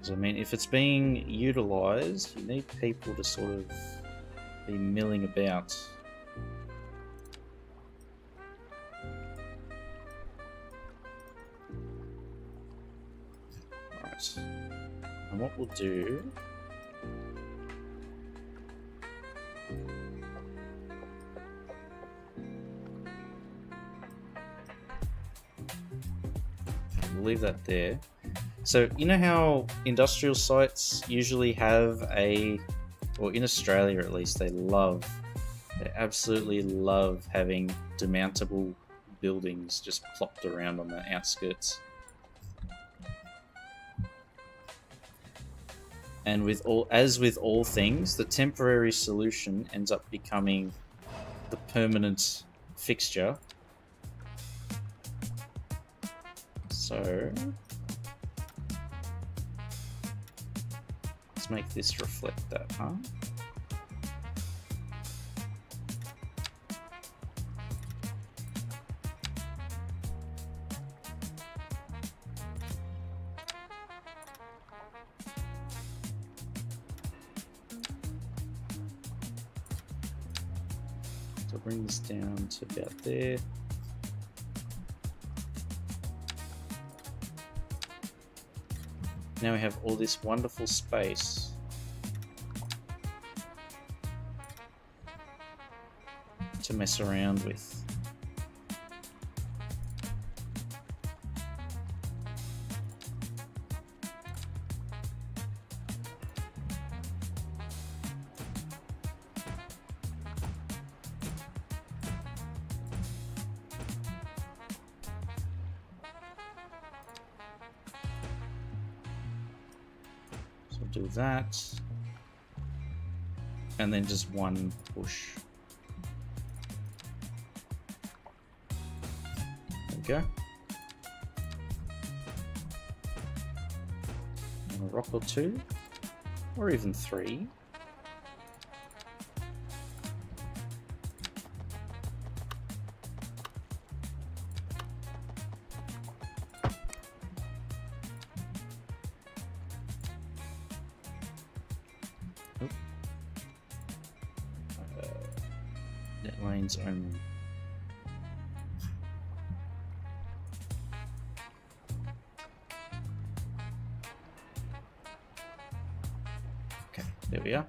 So, I mean, if it's being utilized, you need people to sort of be milling about. Right. And what we'll do... We'll leave that there. So, you know how industrial sites usually have or in Australia at least, they absolutely love having demountable buildings just plopped around on the outskirts. And as with all things, the temporary solution ends up becoming the permanent fixture. So let's make this reflect that, huh? So bring this down to about there. Now we have all this wonderful space to mess around with. Do that, and then just one push. There we go. And a rock or two, or even three. Net lanes only. we are.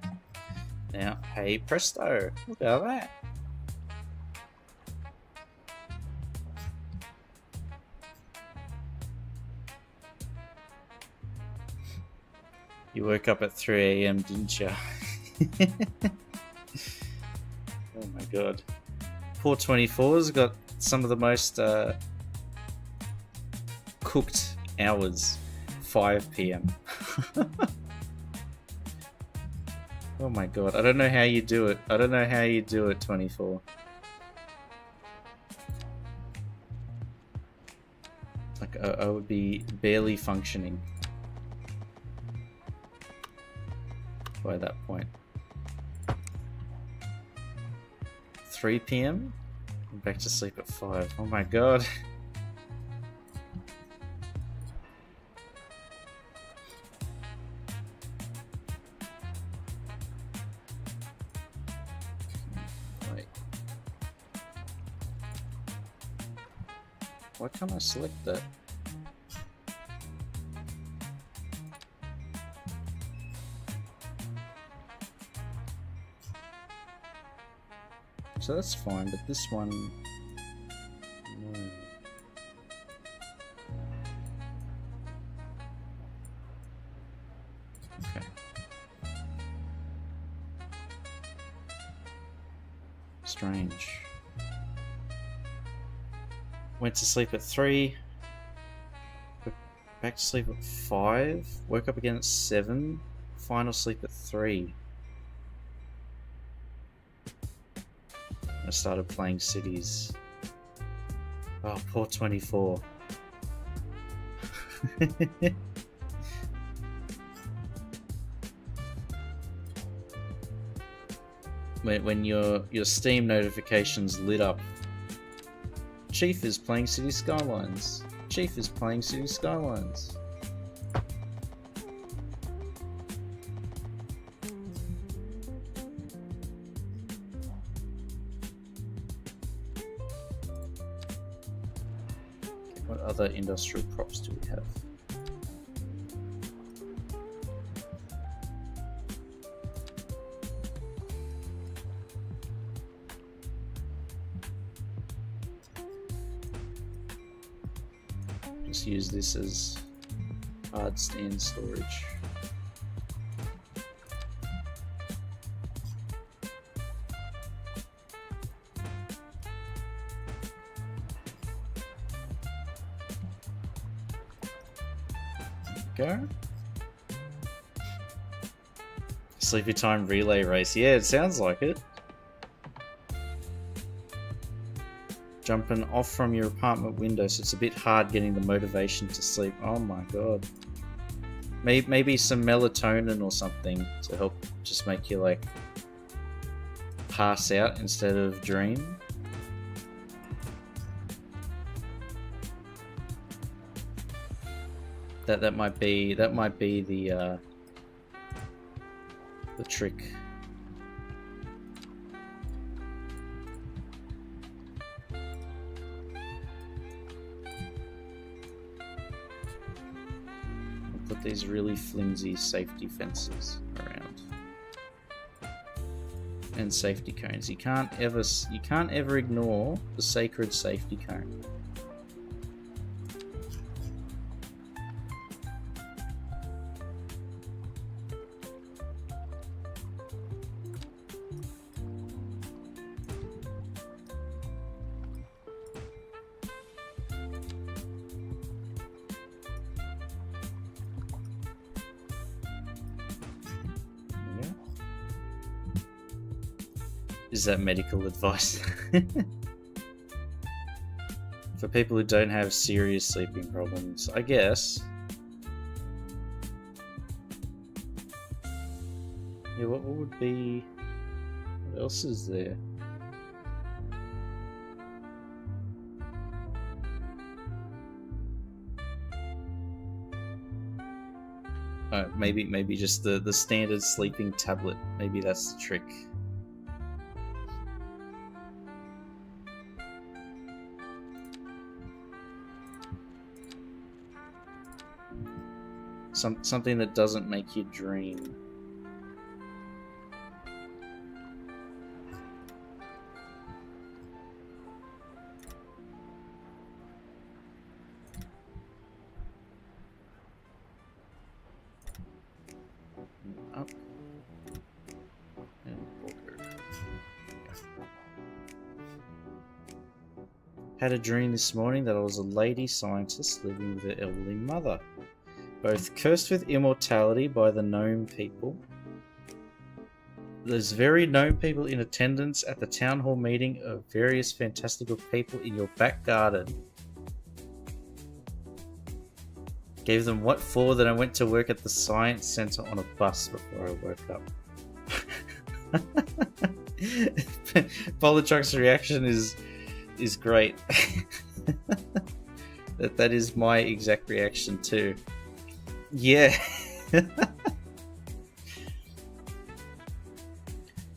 Now, hey presto, look at that. You woke up at 3 AM, didn't you? Oh my god. Poor 24's got some of the most cooked hours. 5 PM. Oh my god, I don't know how you do it. I don't know how you do it, 24. Like, I would be barely functioning by that point. 3 PM? I'm back to sleep at 5. Oh my god. Wait. Why can't I select that? So that's fine, but this one... No. Okay. Strange. Went to sleep at 3. Back to sleep at 5. Woke up again at 7. Final sleep at 3. I started playing Cities. Oh, poor 24. When your Steam notifications lit up, Chief is playing City Skylines. Chief is playing City Skylines. What other industrial props do we have? Just use this as hard stand storage. Go. Sleepy time relay race. Yeah, it sounds like it. Jumping off from your apartment window, so it's a bit hard getting the motivation to sleep. Oh my god. Maybe some melatonin or something to help just make you like pass out instead of dream. That might be the trick. I'll put these really flimsy safety fences around and safety cones. You can't ever ignore the sacred safety cone. Is that medical advice? For people who don't have serious sleeping problems, I guess. Yeah, what would be... What else is there? Maybe just the standard sleeping tablet. Maybe that's the trick. Something that doesn't make you dream. Had a dream this morning that I was a lady scientist living with her elderly mother, both cursed with immortality by the gnome people. There's very gnome people in attendance at the town hall meeting of various fantastical people in your back garden. Gave them what for, then I went to work at the science center on a bus before I woke up. Politruck's reaction is great. that is my exact reaction too. Yeah.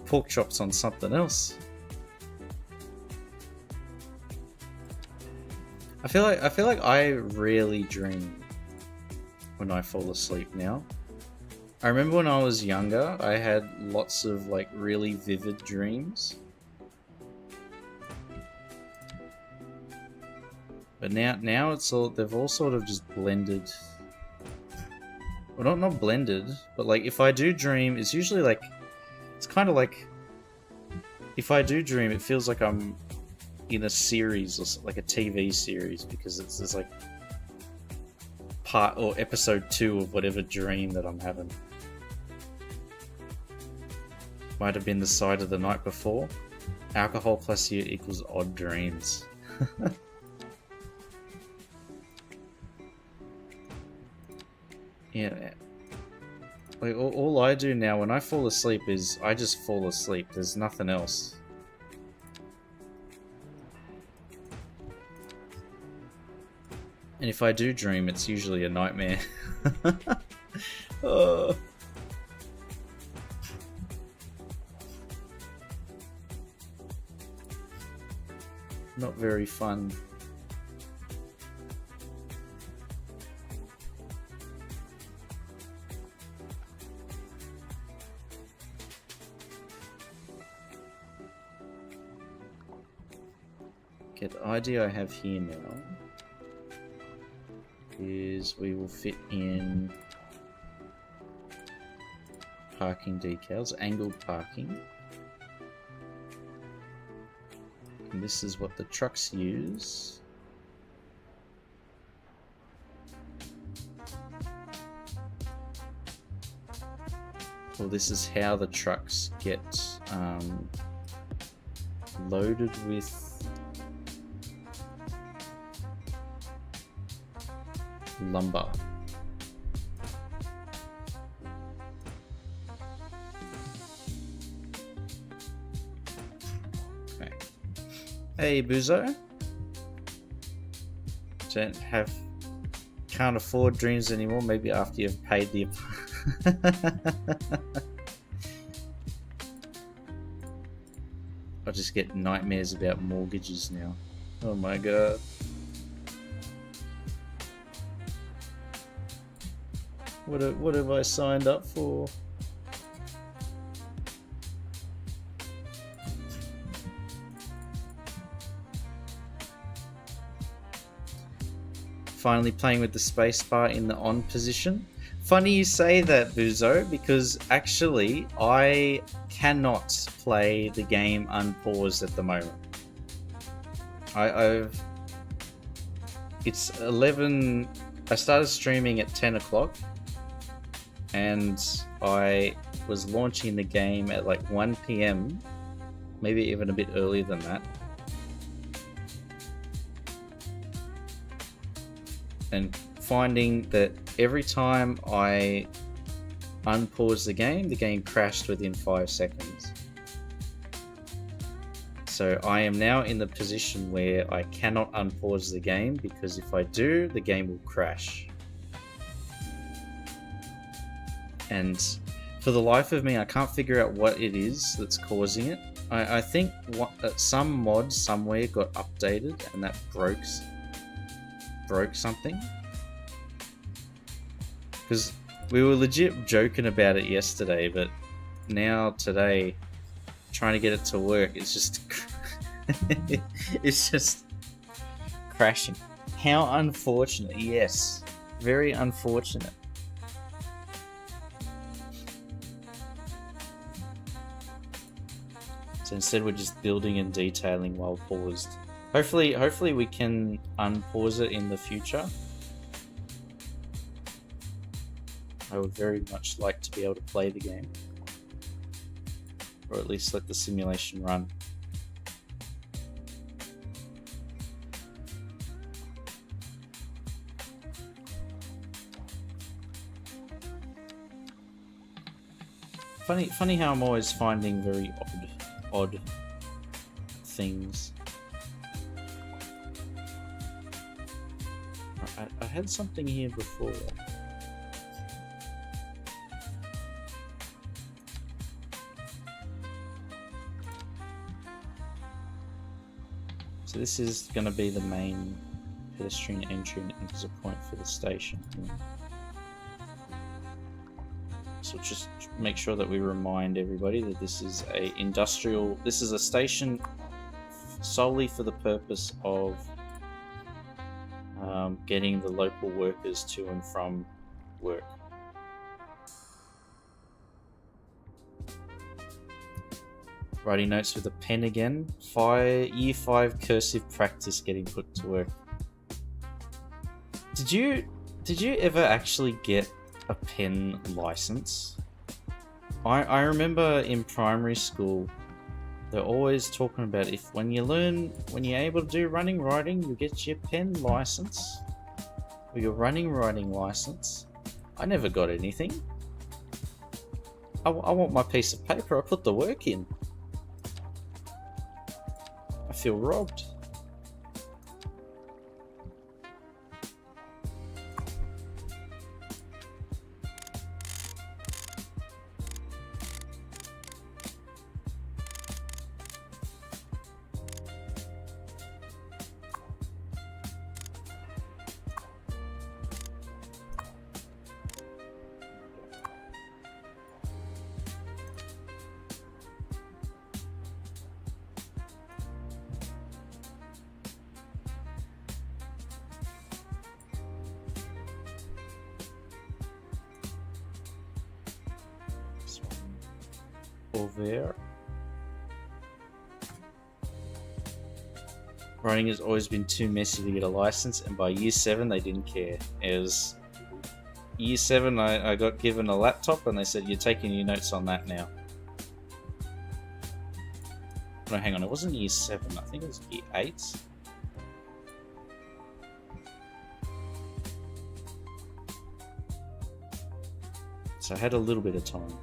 Pork chops on something else. I feel like I rarely dream when I fall asleep now. I remember when I was younger, I had lots of like really vivid dreams. But now it's all, they've all sort of just blended. Well, not blended, but like if I do dream, it's usually like, it's kind of like, if I do dream, it feels like I'm in a series or like a TV series, because it's like part or episode 2 of whatever dream that I'm having. Might have been the side of the night before. Alcohol plus you equals odd dreams. Yeah. Like all I do now when I fall asleep is I just fall asleep. There's nothing else. And if I do dream, it's usually a nightmare. Oh. Not very fun. Okay, the idea I have here now is we will fit in parking decals, angled parking. And this is what the trucks use. Well, this is how the trucks get loaded with lumber. Okay. Hey, Buzo. Can't afford dreams anymore. Maybe after you've paid the. I just get nightmares about mortgages now. Oh my god. What have I signed up for? Finally playing with the spacebar in the on position. Funny you say that, Buzo, because actually I cannot play the game unpaused at the moment. It's 11. I started streaming at 10 o'clock. And I was launching the game at like 1 PM, maybe even a bit earlier than that. And finding that every time I unpaused the game crashed within 5 seconds. So I am now in the position where I cannot unpause the game, because if I do, the game will crash. And for the life of me, I can't figure out what it is that's causing it. I think some mod somewhere got updated and that broke something. Because we were legit joking about it yesterday, but now today, trying to get it to work, it's just it's just crashing. How unfortunate. Yes, very unfortunate. So instead we're just building and detailing while paused. Hopefully we can unpause it in the future. I would very much like to be able to play the game. Or at least let the simulation run. Funny how I'm always finding very odd things. I had something here before. So this is going to be the main pedestrian entry and exit point for the station. So just make sure that we remind everybody that this is this is a station solely for the purpose of getting the local workers to and from work. Writing notes with a pen again. Year 5 cursive practice getting put to work. Did you ever actually get a pen license? I remember in primary school they're always talking about when you're able to do running writing, you get your pen license or your running writing license. I never got anything. I want my piece of paper. I put the work in. I feel robbed. Over. Writing has always been too messy to get a license, and by year 7 they didn't care. It was year 7 I got given a laptop and they said you're taking your notes on that now. No, hang on, it wasn't year 7, I think it was year 8. So I had a little bit of time.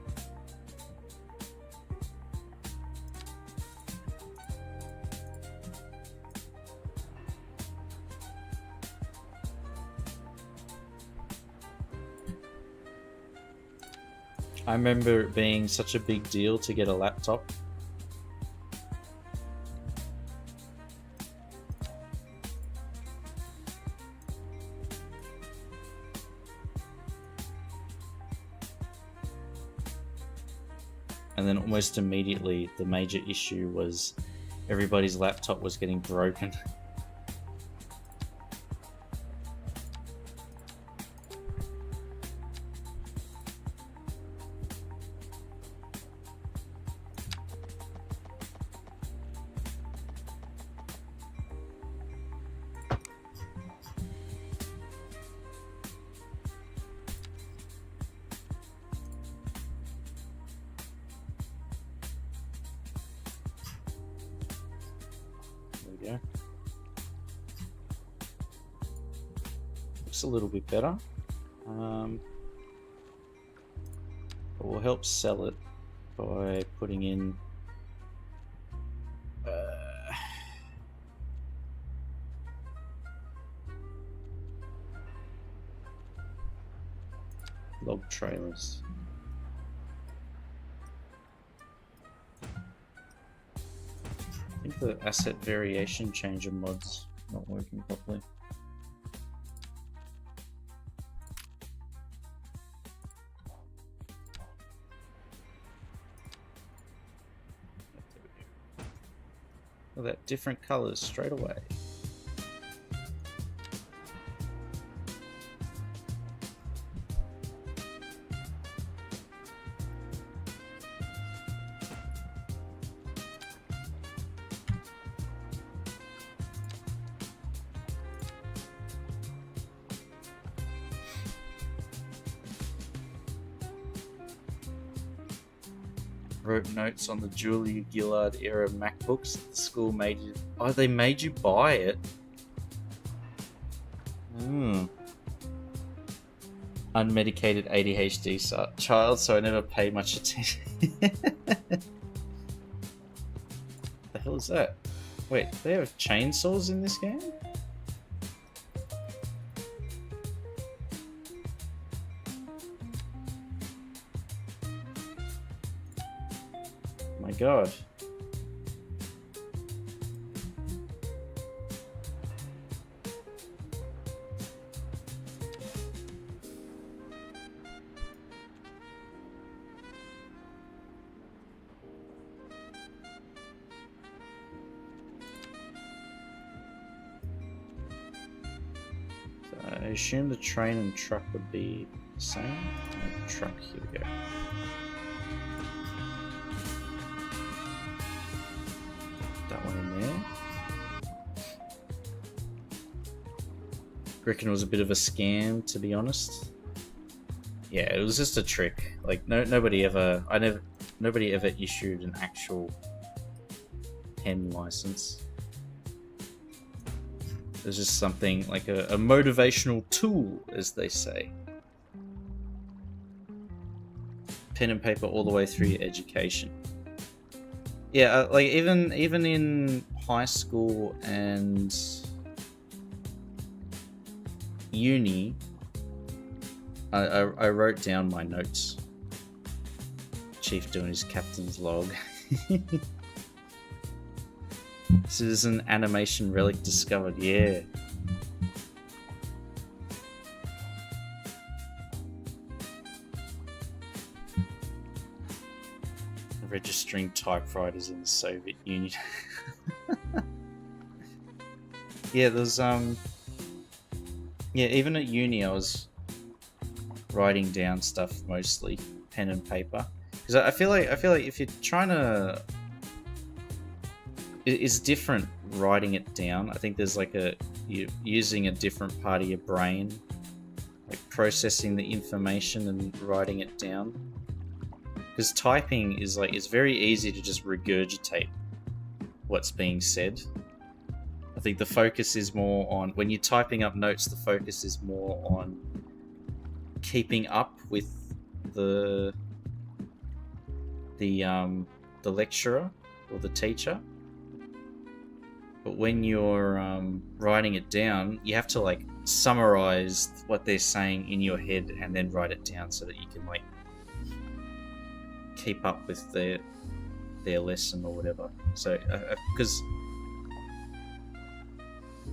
I remember it being such a big deal to get a laptop. And then almost immediately the major issue was everybody's laptop was getting broken. Looks a little bit better. But we'll help sell it by putting in log trailers. I think the asset variation changer mod's not working properly. Look at that, different colors straight away. Wrote notes on the Julia Gillard era MacBooks. The school made you. Oh, they made you buy it. Unmedicated ADHD child, so I never paid much attention. The hell is that? Wait, they have chainsaws in this game? My god. I assume the train and truck would be the same. No, truck, here we go. That one in there. Reckon it was a bit of a scam, to be honest. Yeah, it was just a trick. Like nobody ever issued an actual pen license. It was just something like a motivational tool, as they say. Pen and paper all the way through your education. Yeah, like even in high school and uni, I wrote down my notes. Chief doing his captain's log. Citizen animation relic discovered, yeah. Registering typewriters in the Soviet Union. Yeah, there's yeah, even at uni I was writing down stuff, mostly pen and paper, because I feel like if you're trying to, it's different writing it down. I think there's like you're using a different part of your brain, like processing the information and writing it down. Because typing is like, it's very easy to just regurgitate what's being said. I think the focus is more on, when you're typing up notes, the focus is more on keeping up with the lecturer or the teacher. But when you're writing it down, you have to like summarize what they're saying in your head and then write it down so that you can like keep up with their lesson or whatever. So because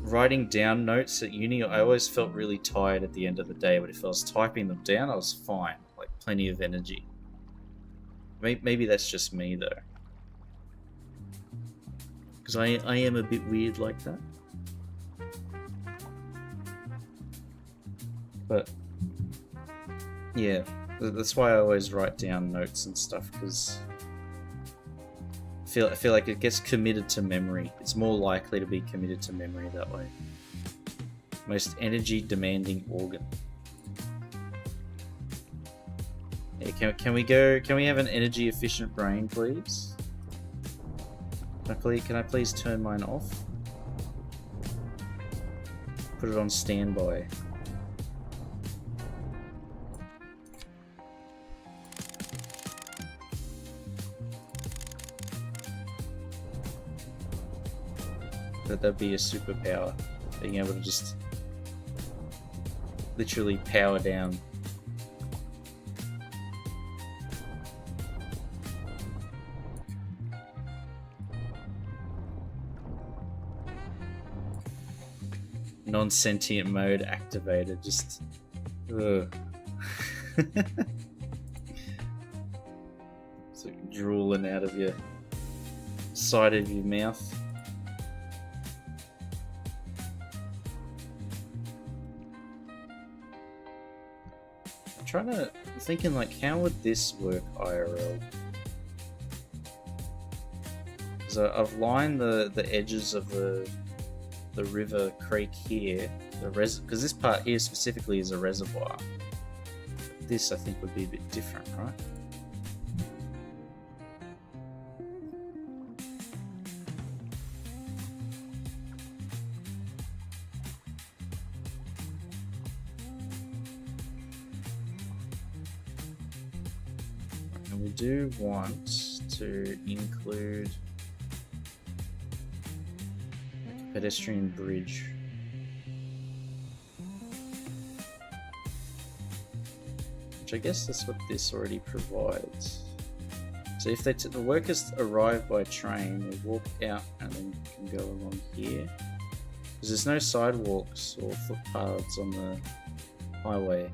writing down notes at uni, I always felt really tired at the end of the day, but if I was typing them down, I was fine, like plenty of energy. Maybe that's just me though, because I am a bit weird like that. But yeah, that's why I always write down notes and stuff, because I feel like it gets committed to memory. It's more likely to be committed to memory that way. Most energy demanding organ. Yeah, can we have an energy efficient brain, please? Can I please turn mine off? Put it on standby. That'd be a superpower, being able to just literally power down. Non-sentient mode activated, just ugh. It's like drooling out of your side of your mouth. Thinking like, how would this work IRL? Because I've lined the edges of the river creek here, because this part here specifically is a reservoir. This I think would be a bit different, right? And we do want to include like a pedestrian bridge. Which I guess that's what this already provides. So if the workers arrive by train, they walk out and then can go along here. Because there's no sidewalks or footpaths on the highway.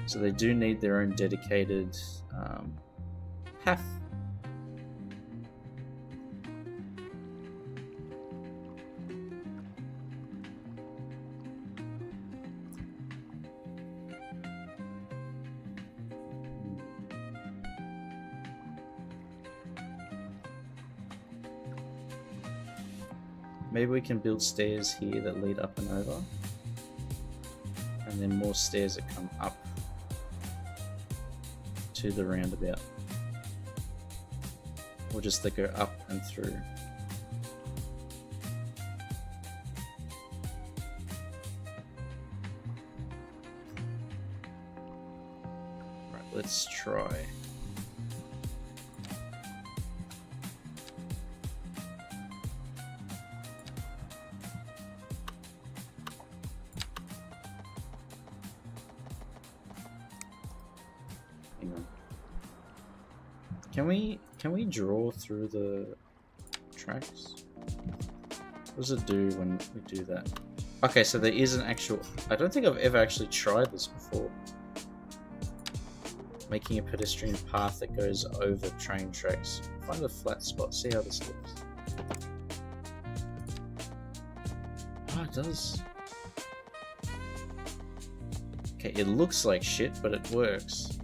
So they do need their own dedicated path. Maybe we can build stairs here that lead up and over. And then more stairs that come up to the roundabout. Or just that go up and through. Right, let's try. Hang on. Can we draw through the tracks? What does it do when we do that? Okay, so there is an actual... I don't think I've ever actually tried this before. Making a pedestrian path that goes over train tracks. Find a flat spot, see how this looks. Oh, it does. Okay, it looks like shit, but it works.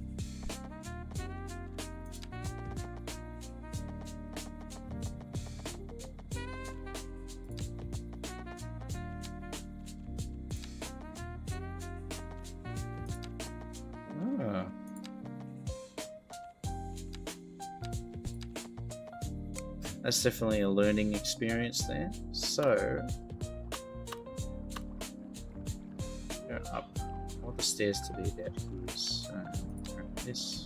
Ah. That's definitely a learning experience there. So, go up. I want the stairs to be about here. So, grab this.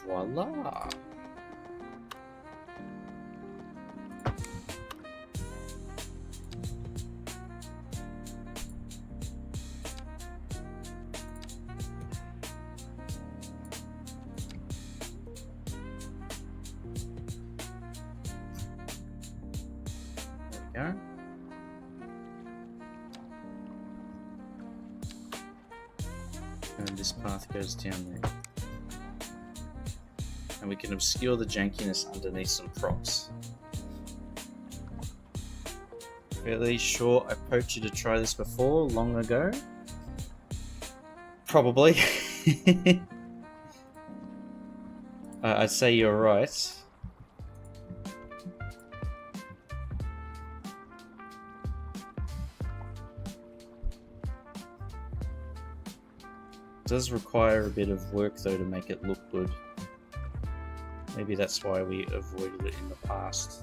Voila! There we go. And this path goes down there. And we can obscure the jankiness underneath some props. Fairly sure I poked you to try this before, long ago. Probably. I'd say you're right. It does require a bit of work though to make it look good. Maybe that's why we avoided it in the past.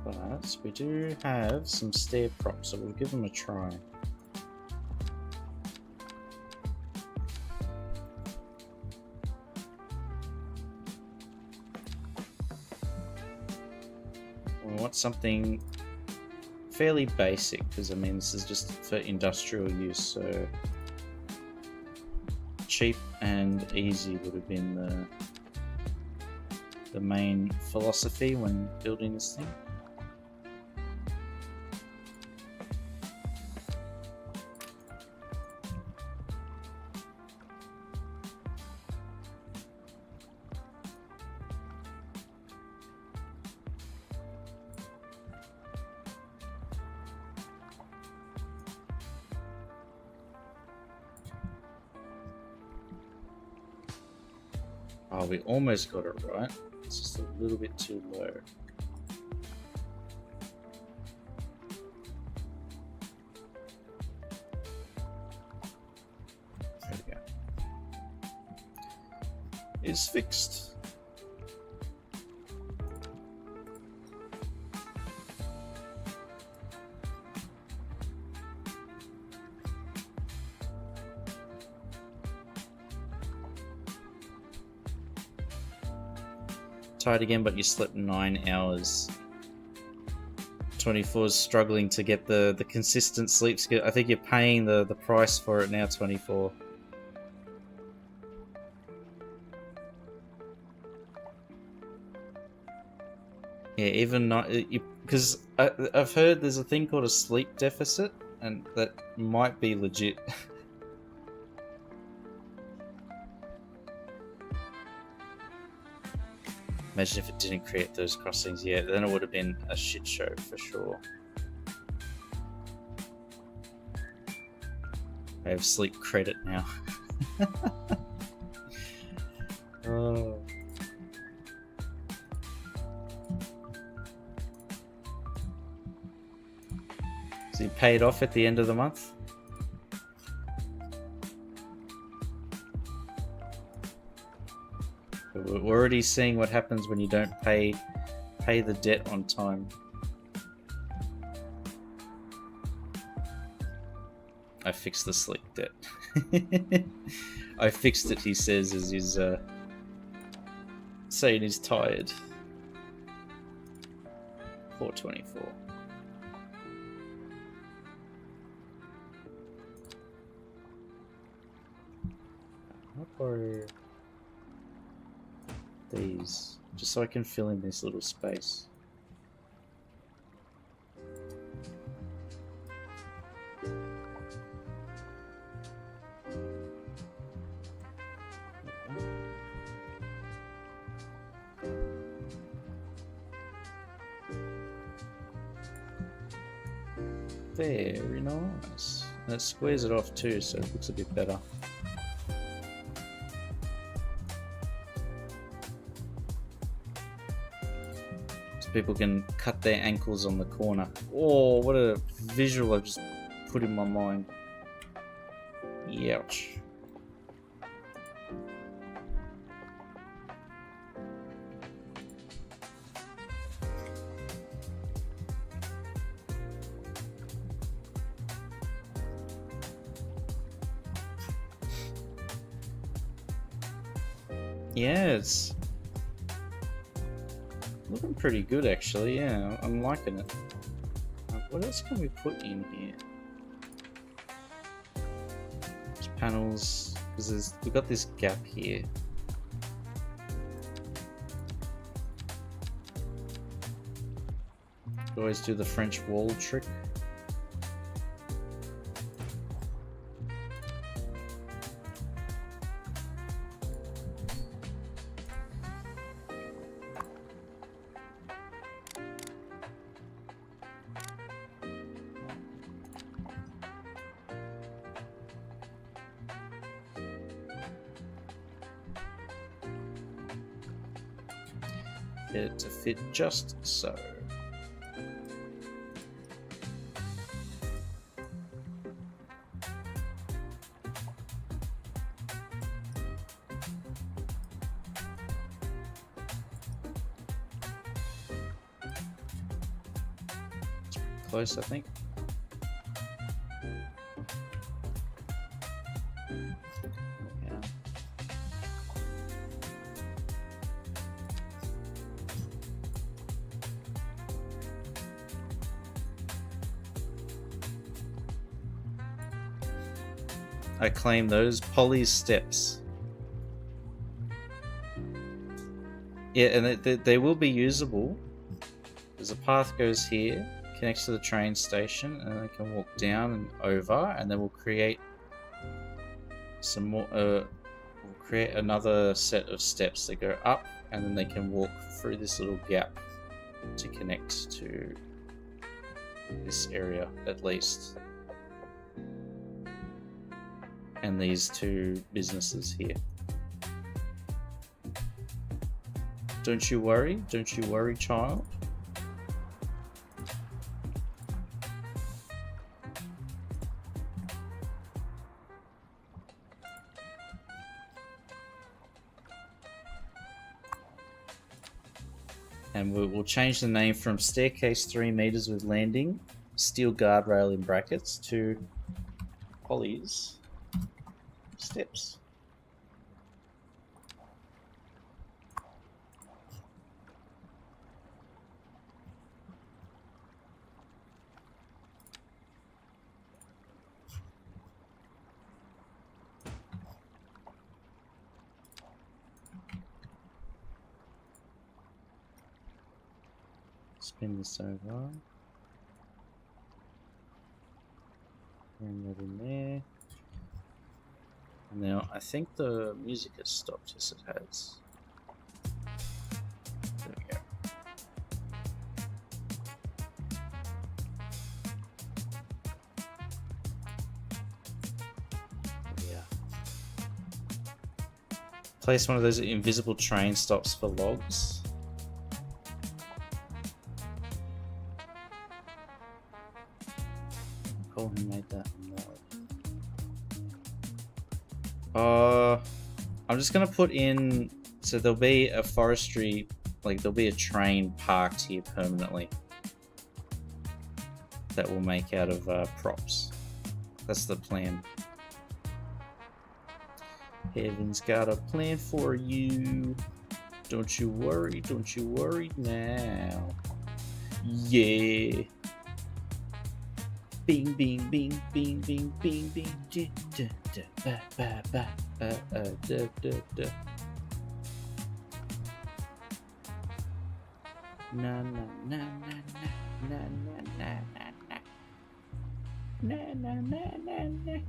But we do have some stair props, so we'll give them a try. We want something fairly basic, because I mean this is just for industrial use, so cheap and easy would have been the main philosophy when building this thing. Oh, we almost got it right. It's just a little bit too low. There we go. It's fixed. Tired again, but you slept 9 hours. 24 is struggling to get the consistent sleep schedule. I think you're paying the price for it now, 24. Yeah, even not because I've heard there's a thing called a sleep deficit, and that might be legit. Imagine if it didn't create those crossings yet, then it would have been a shit show for sure. I have sleep credit now. Oh. So you pay it off at the end of the month? We're already seeing what happens when you don't pay the debt on time. I fixed the sleep debt. I fixed it, he says, as he's saying he's tired. 424. What are these? Just so I can fill in this little space. Very nice. And it squares it off too, so it looks a bit better. So people can cut their ankles on the corner. Oh, what a visual I've just put in my mind. Ouch. Yeah, it's looking pretty good actually. Yeah, I'm liking it. What else can we put in here? Just panels, because we've got this gap here. Always do the French wall trick. Get it to fit just so. Close, I think. Yeah. I claim those Polly's steps. Yeah, and they will be usable. There's a path goes here, connects to the train station, and they can walk down and over, and then we'll create some more. We'll create another set of steps that go up, and then they can walk through this little gap to connect to this area at least, and these two businesses here. Don't you worry, child. And we'll change the name from staircase 3 meters with landing, steel guardrail in brackets, to Ollie's steps. Spin this over. Bring that in there. Now, I think the music has stopped. Yes, it has. There we go. Yeah. Place one of those invisible train stops for logs. Who made that mod? I'm just gonna put in, so there'll be a forestry, like there'll be a train parked here permanently that we'll make out of props. That's the plan. Heaven's got a plan for you. Don't you worry now. Yeah. Bing, bing, bing, bing, bing, bing, bing, da, da, ba, ba, ba, da, da, da. Na, na, na, na, na, na, na, na, na, na, na, na, na.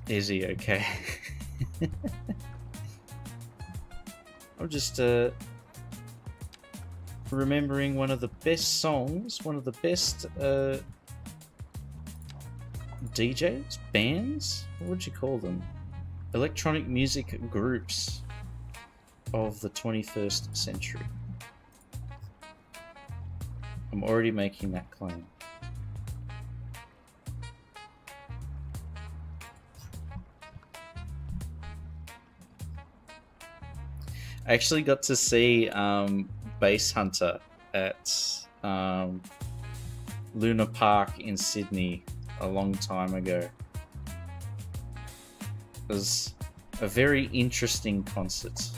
Is he okay? I'm just remembering one of the best songs, one of the best DJs, bands, what would you call them? Electronic music groups of the 21st century. I'm already making that claim. I actually got to see Bass Hunter at Luna Park in Sydney a long time ago. It was a very interesting concert.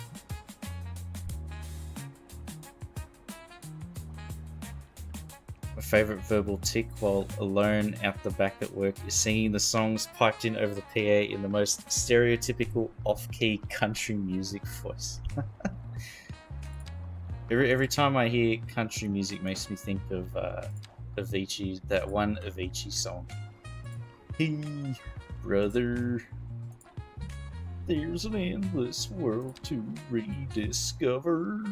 My favourite verbal tick while alone out the back at work is singing the songs piped in over the PA in the most stereotypical off-key country music voice. Every time I hear country music makes me think of Avicii, that one Avicii song. Hey, brother, there's an endless world to rediscover.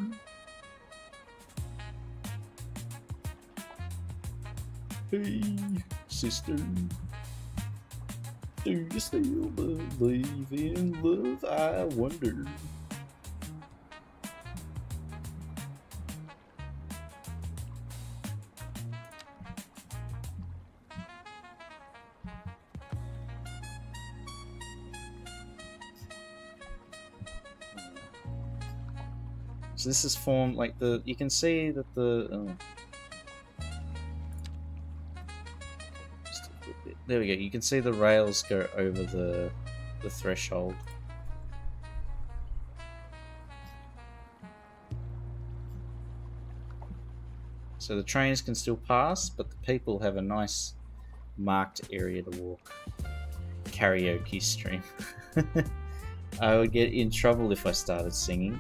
Hey, sister, do you still believe in love? I wonder. So this is formed like you can see that there we go. You can see the rails go over the threshold. So the trains can still pass, but the people have a nice marked area to walk. Karaoke stream. I would get in trouble if I started singing.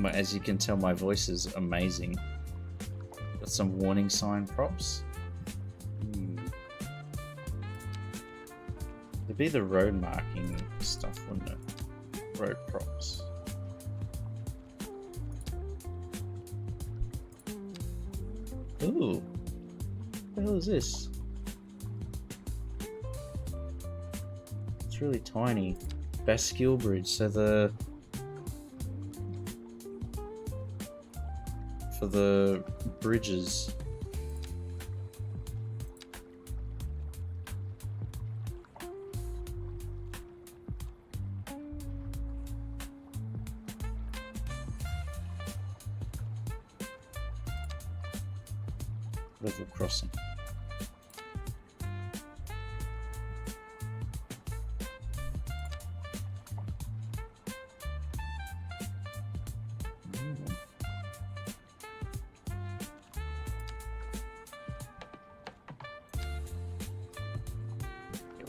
As you can tell, my voice is amazing. Got some warning sign props. It'd be the road marking stuff, wouldn't it? Road props. Ooh. What the hell is this? It's really tiny. Bastille Bridge, so for the bridges. Level crossing.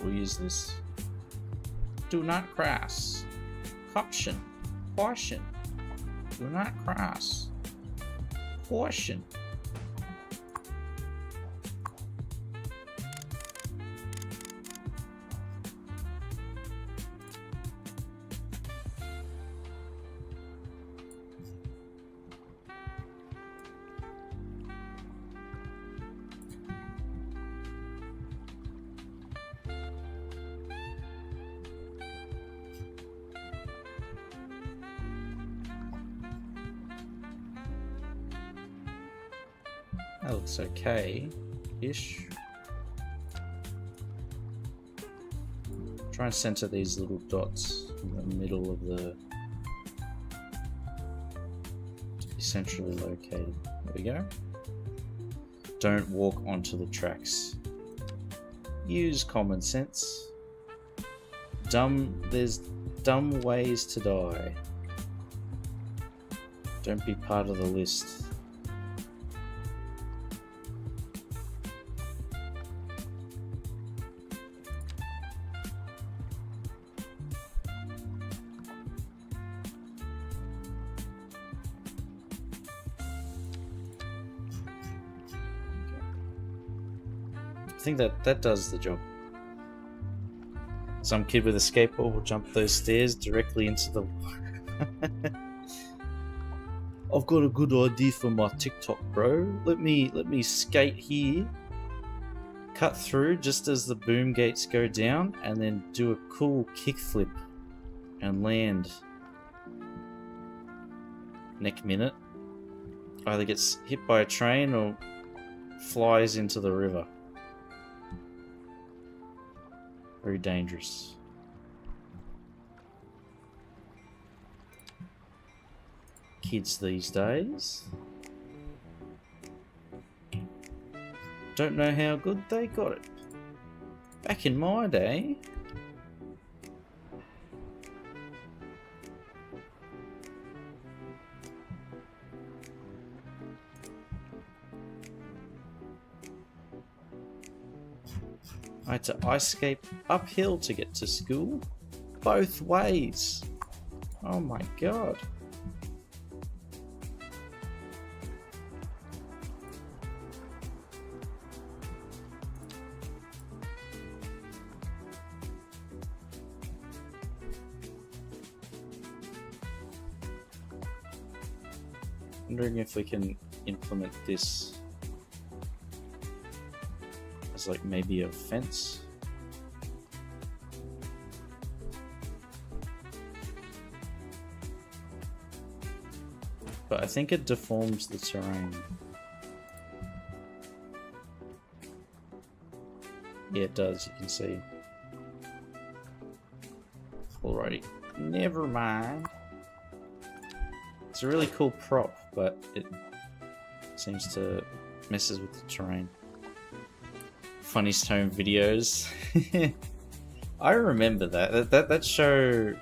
We'll use this. Do not cross. Caution. Caution. Do not cross. Caution. That looks okay-ish. Try and center these little dots in the middle of the... to be centrally located. There we go. Don't walk onto the tracks. Use common sense. There's dumb ways to die. Don't be part of the list. I think that does the job. Some kid with a skateboard will jump those stairs directly into the... I've got a good idea for my TikTok, bro. Let me skate here, cut through just as the boom gates go down, and then do a cool kickflip and land. Next minute, either gets hit by a train or flies into the river. Very dangerous. Kids these days don't know how good they got it. Back in my day, I had to ice skate uphill to get to school. Both ways. Oh my god. Wondering if we can implement this as like maybe a fence. But I think it deforms the terrain. Yeah, it does, you can see. Alrighty, never mind. It's a really cool prop, but it seems to messes with the terrain. Funny Stone videos. I remember that show.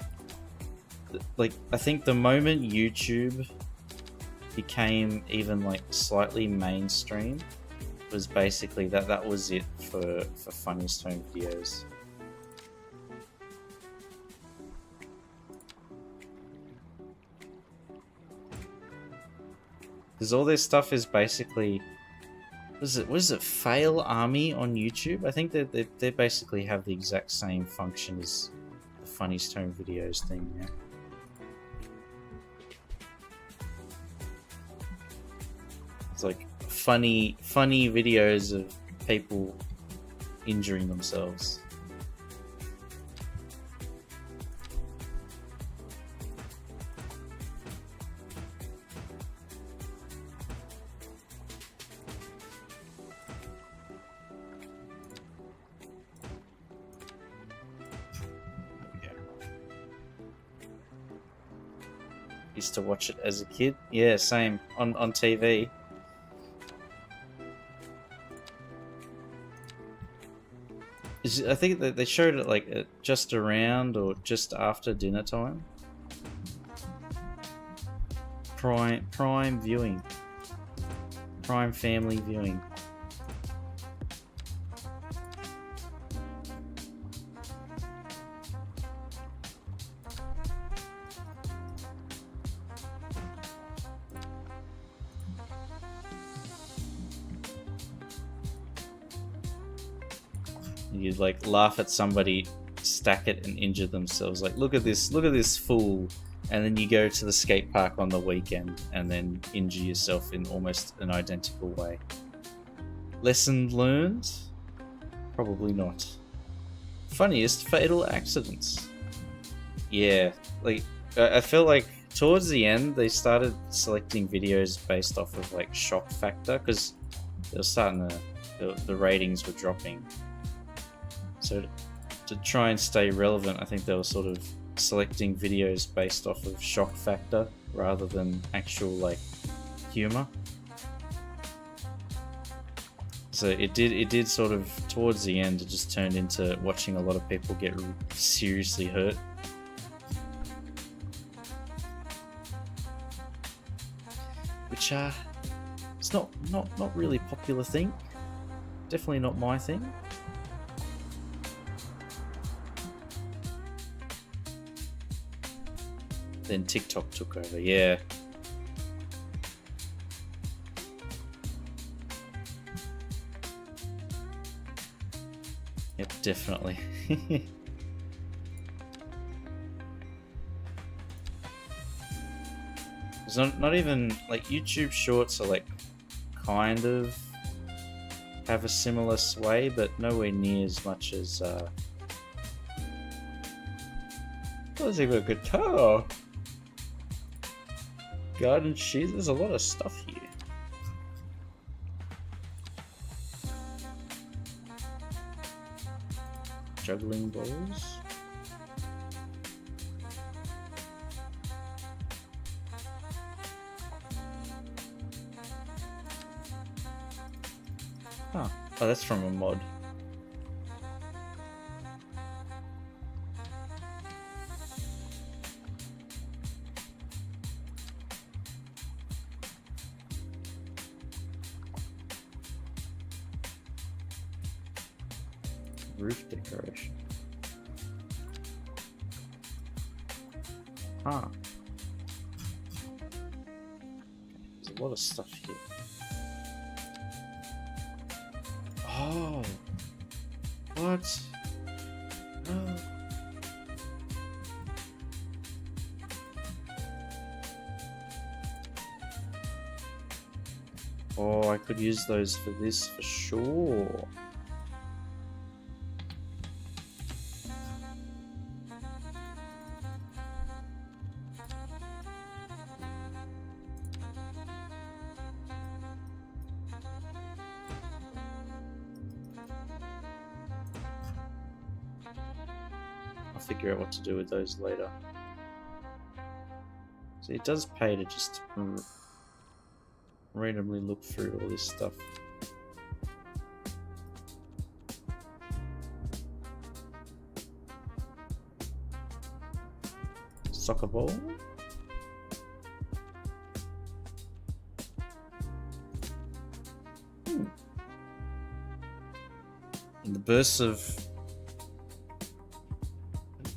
Like, I think the moment YouTube became even like slightly mainstream was basically that was it for Funny Stone videos. Because all this stuff is basically what is it, Fail Army on YouTube? I think that they basically have the exact same function as the Funny Stone videos thing, yeah. It's like funny videos of people injuring themselves. Used to watch it as a kid. Yeah, same. On TV. I think that they showed it like just around or just after dinner time. Prime viewing. Prime family viewing. You'd like laugh at somebody, stack it and injure themselves. Like, look at this fool. And then you go to the skate park on the weekend and then injure yourself in almost an identical way. Lesson learned? Probably not. Funniest fatal accidents. Yeah, like I feel like towards the end they started selecting videos based off of like shock factor because they were starting the ratings were dropping. So to try and stay relevant, I think they were sort of selecting videos based off of shock factor rather than actual like humor. So it did sort of towards the end, it just turned into watching a lot of people get seriously hurt. Which it's not really a popular thing. Definitely not my thing. Then TikTok took over, yeah. Yep, definitely. It's not even like YouTube Shorts are like kind of have a similar sway, but nowhere near as much as oh, there's even a guitar. Garden shears, there's a lot of stuff here. Juggling balls. Huh. Oh, that's from a mod. Roof decoration. Huh. There's a lot of stuff here. Oh. What? No. Oh, I could use those for this for sure. Figure out what to do with those later. So it does pay to just randomly look through all this stuff. Soccer ball. In the bursts of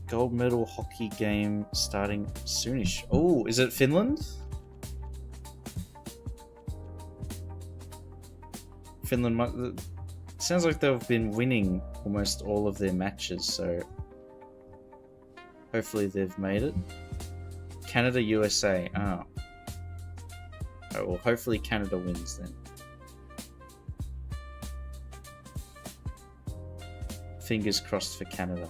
gold medal hockey game starting soonish. Oh, is it Finland? Finland. Sounds like they've been winning almost all of their matches, so hopefully they've made it. Canada, USA. Oh, well, hopefully Canada wins then. Fingers crossed for Canada.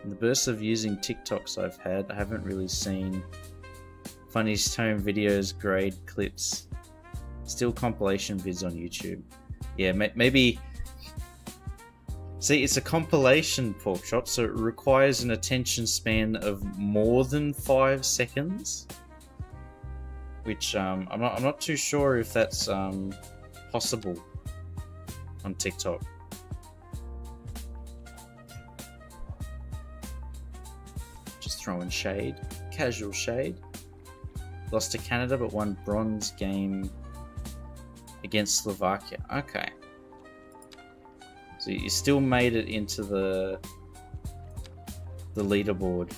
In the bursts of using TikToks I've had, I haven't really seen funniest home videos, grade clips, still compilation vids on YouTube. Yeah, maybe. See, it's a compilation, Porkchop, so it requires an attention span of more than 5 seconds, which I'm not too sure if that's possible on TikTok. Just throwing shade, casual shade. Lost to Canada, but won bronze game against Slovakia. Okay. So you still made it into the leaderboard.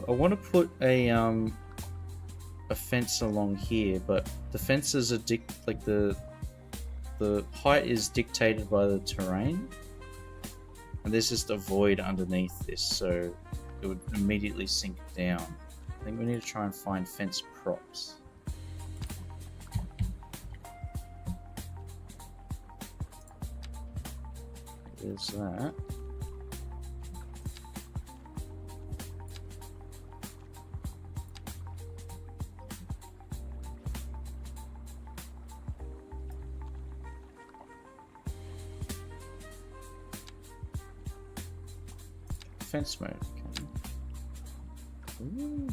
I want to put a fence along here, but the fences are the height is dictated by the terrain, and there's just a void underneath this, so it would immediately sink down. I think we need to try and find fence props. There's that. Fence mode. Okay. Ooh.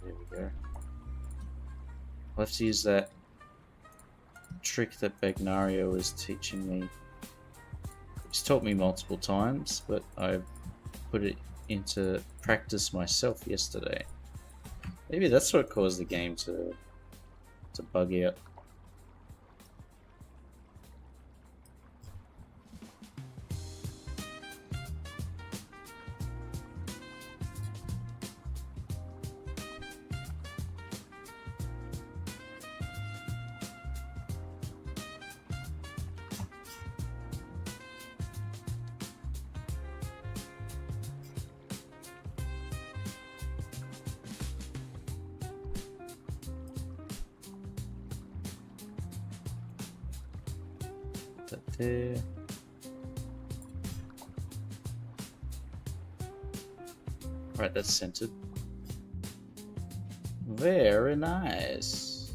There we go. I'll have to use that trick that Bagnario was teaching me. He's taught me multiple times, but I put it into practice myself yesterday. Maybe that's what caused the game to bug out. That there. Right, that's centered. Very nice.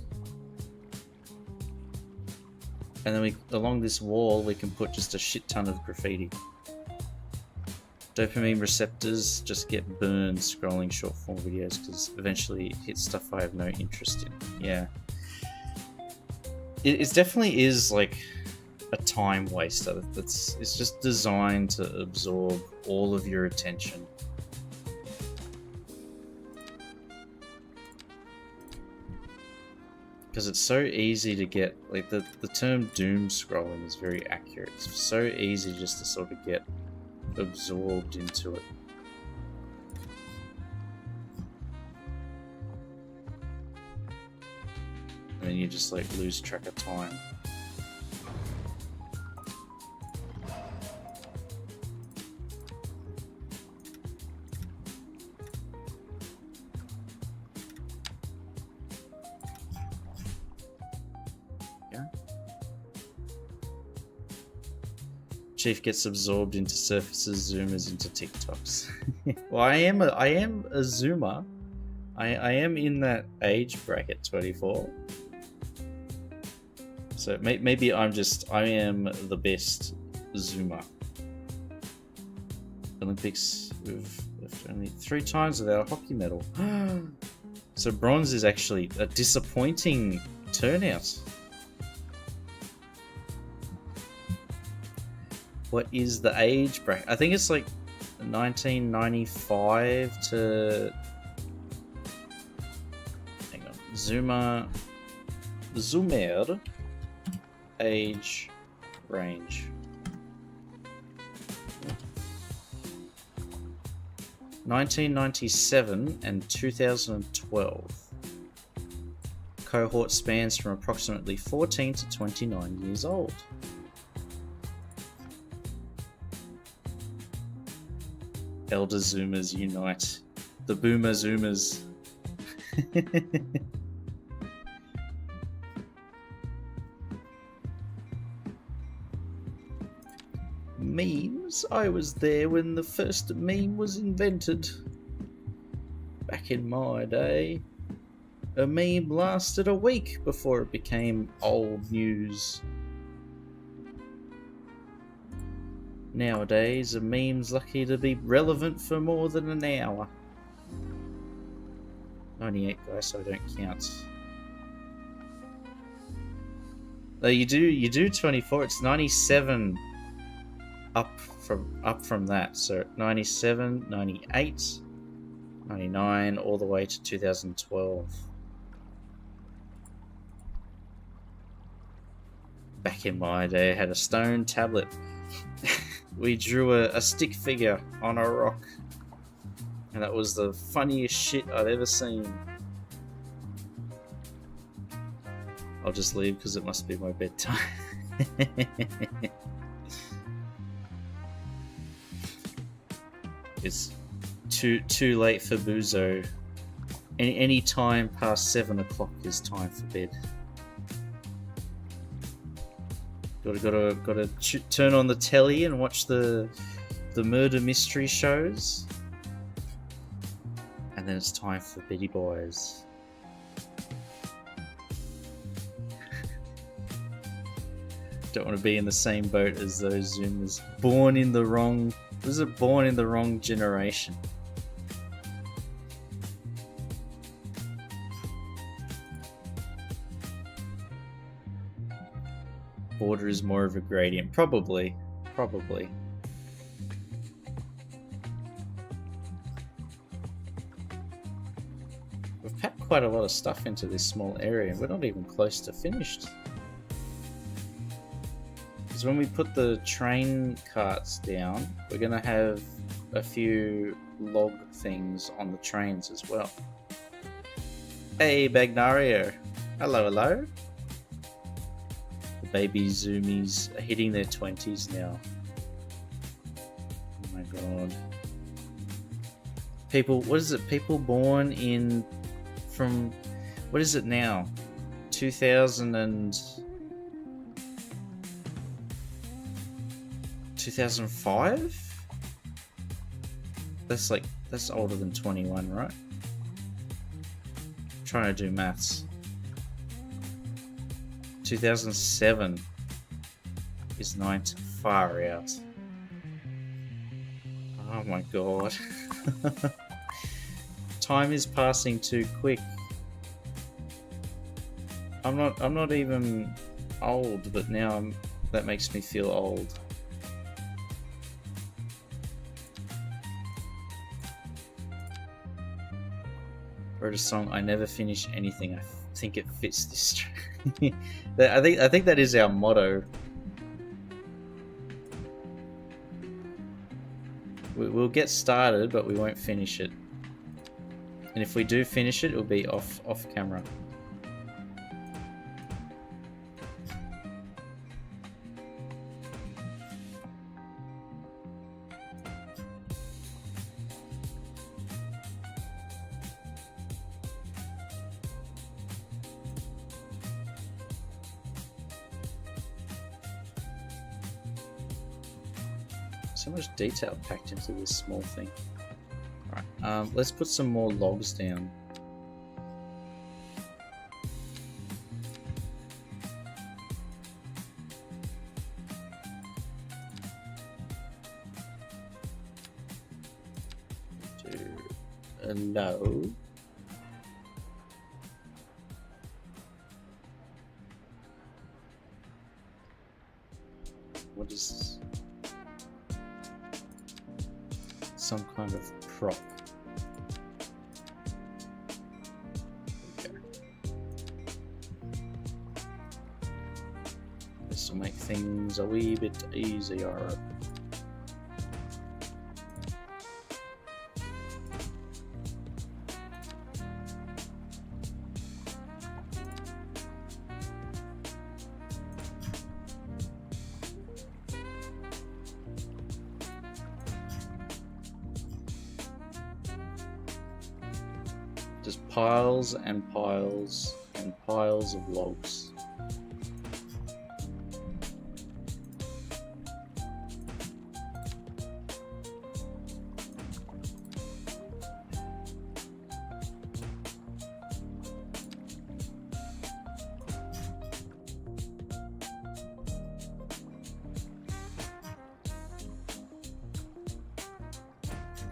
And then along this wall we can put just a shit ton of graffiti. Dopamine receptors just get burned scrolling short form videos because eventually it hits stuff I have no interest in. Yeah. It definitely is like a time waster. It's just designed to absorb all of your attention. Because it's so easy to get, like the term doom scrolling is very accurate. It's so easy just to sort of get absorbed into it. And then you just like lose track of time. Chief gets absorbed into surfaces, zoomers into TikToks. Well, I am a zoomer. I am in that age bracket, 24. So maybe I am the best zoomer. Olympics, we've left only 3 times without a hockey medal. So bronze is actually a disappointing turnout. What is the age bracket? I think it's like 1995 to... Hang on. Zoomer age range. 1997 and 2012. Cohort spans from approximately 14 to 29 years old. Elder Zoomers unite. The Boomer Zoomers. Memes? I was there when the first meme was invented. Back in my day, a meme lasted a week before it became old news. Nowadays, a meme's lucky to be relevant for more than an hour. 98 guys, so I don't count. No, you do 24. It's 97 up from that. So 97, 98, 99, all the way to 2012. Back in my day, I had a stone tablet. We drew a stick figure on a rock, and that was the funniest shit I'd ever seen. I'll just leave because it must be my bedtime. It's too late for Buzo. Any time past 7 o'clock is time for bed. Gotta turn on the telly and watch the murder mystery shows, and then it's time for Biddy Boys. Don't want to be in the same boat as those Zoomers. Born in the wrong generation. Border is more of a gradient. Probably. We've packed quite a lot of stuff into this small area, and we're not even close to finished. Because when we put the train carts down, we're going to have a few log things on the trains as well. Hey, Bagnario. Hello. Baby zoomies are hitting their 20s now. Oh my god. People born in from, what is it now? 2005? That's older than 21, right? I'm trying to do maths. 2007 is 9 far out. Oh my god. Time is passing too quick. I'm not even old, but now that makes me feel old. Wrote a song, I never finish anything. I think it fits this. I think that is our motto. We'll get started, but we won't finish it. And if we do finish it, it'll be off camera. So much detail packed into this small thing. Alright, let's put some more logs down. No. What is this? Some kind of prop. Okay. This will make things a wee bit easier. Just piles and piles and piles of logs.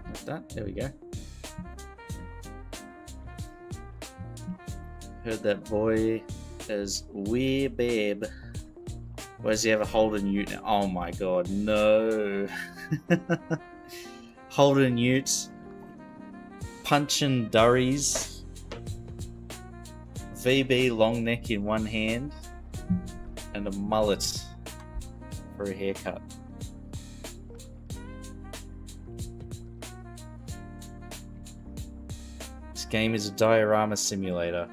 Like that, there we go. Heard that boy is wee babe. Why does he have a Holden Ute now? Oh my god, no. Holden Utes, punching durries, VB long neck in one hand, and a mullet for a haircut. This game is a diorama simulator.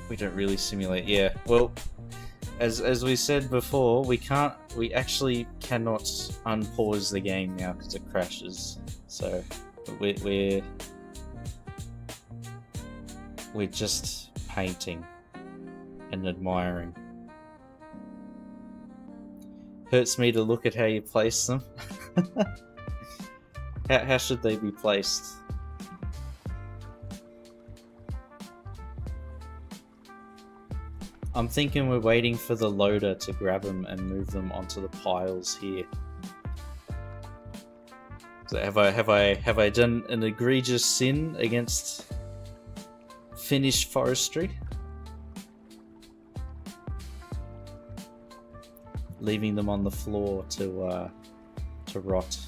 We don't really simulate, yeah. Well, as we said before, we actually cannot unpause the game now because it crashes. So we're just painting and admiring. Hurts me to look at how you place them. How should they be placed? I'm thinking we're waiting for the loader to grab them and move them onto the piles here. So have I done an egregious sin against Finnish forestry? Leaving them on the floor to rot.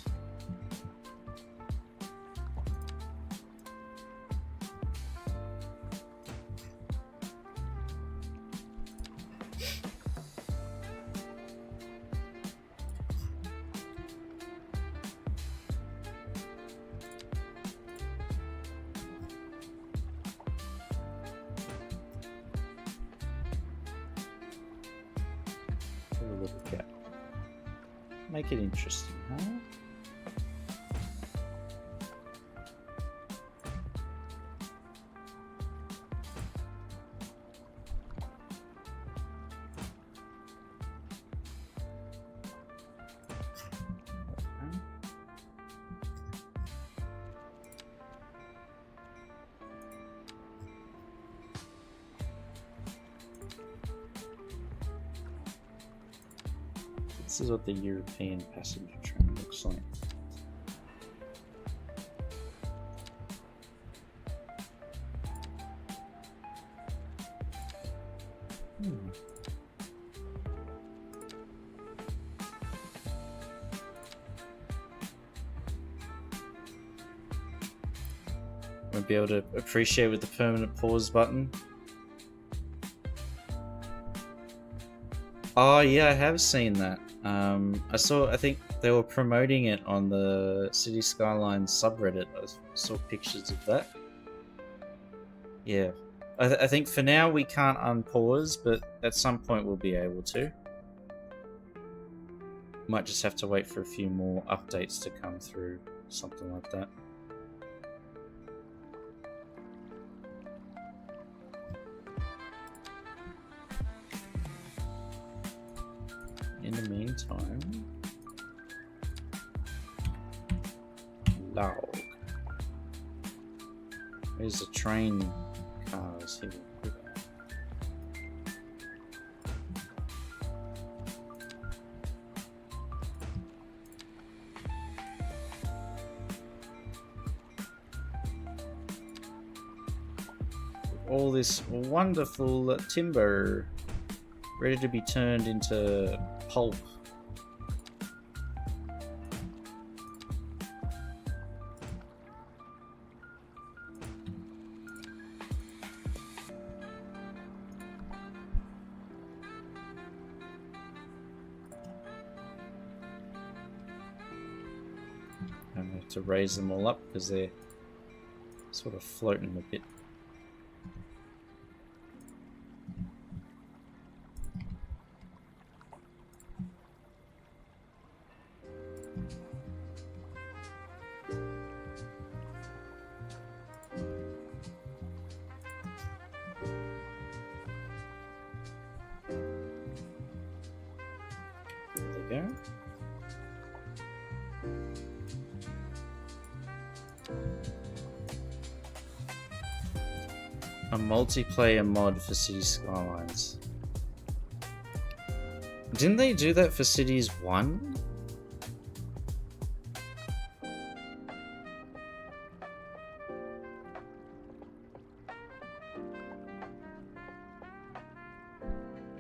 Look at. Make it interesting, huh? This is what the European passenger train looks like. Won't be able to appreciate with the permanent pause button. Oh yeah, I have seen that. I think they were promoting it on the City Skylines subreddit. I saw pictures of that. Yeah. I think for now we can't unpause, but at some point we'll be able to. Might just have to wait for a few more updates to come through, something like that. In the meantime, log. Where's the train cars here? all this wonderful timber ready to be turned into pulp. And we have to raise them all up because they're sort of floating a bit. There they go. A multiplayer mod for Cities Skylines. Didn't they do that for Cities 1?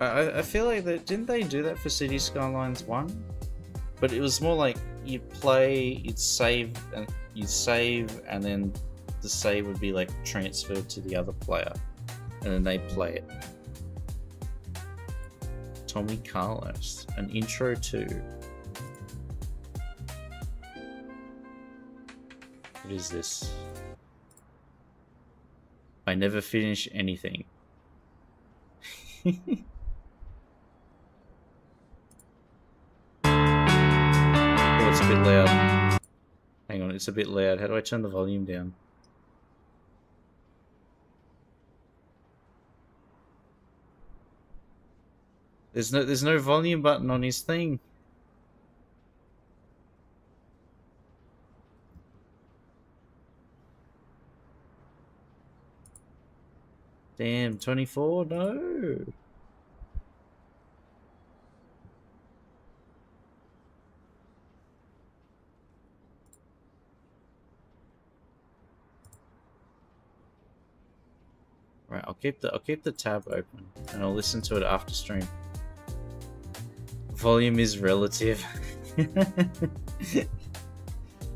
I feel like that, didn't they do that for Cities Skylines 1? But it was more like you'd play, you'd save, and then the save would be like transferred to the other player, and then they play it. Tommy Carlos, an intro to. What is this? I never finish anything. Oh, it's a bit loud. Hang on, it's a bit loud. How do I turn the volume down? There's no volume button on his thing. Damn, 24? No. Right, I'll keep the tab open and I'll listen to it after stream. Volume is relative.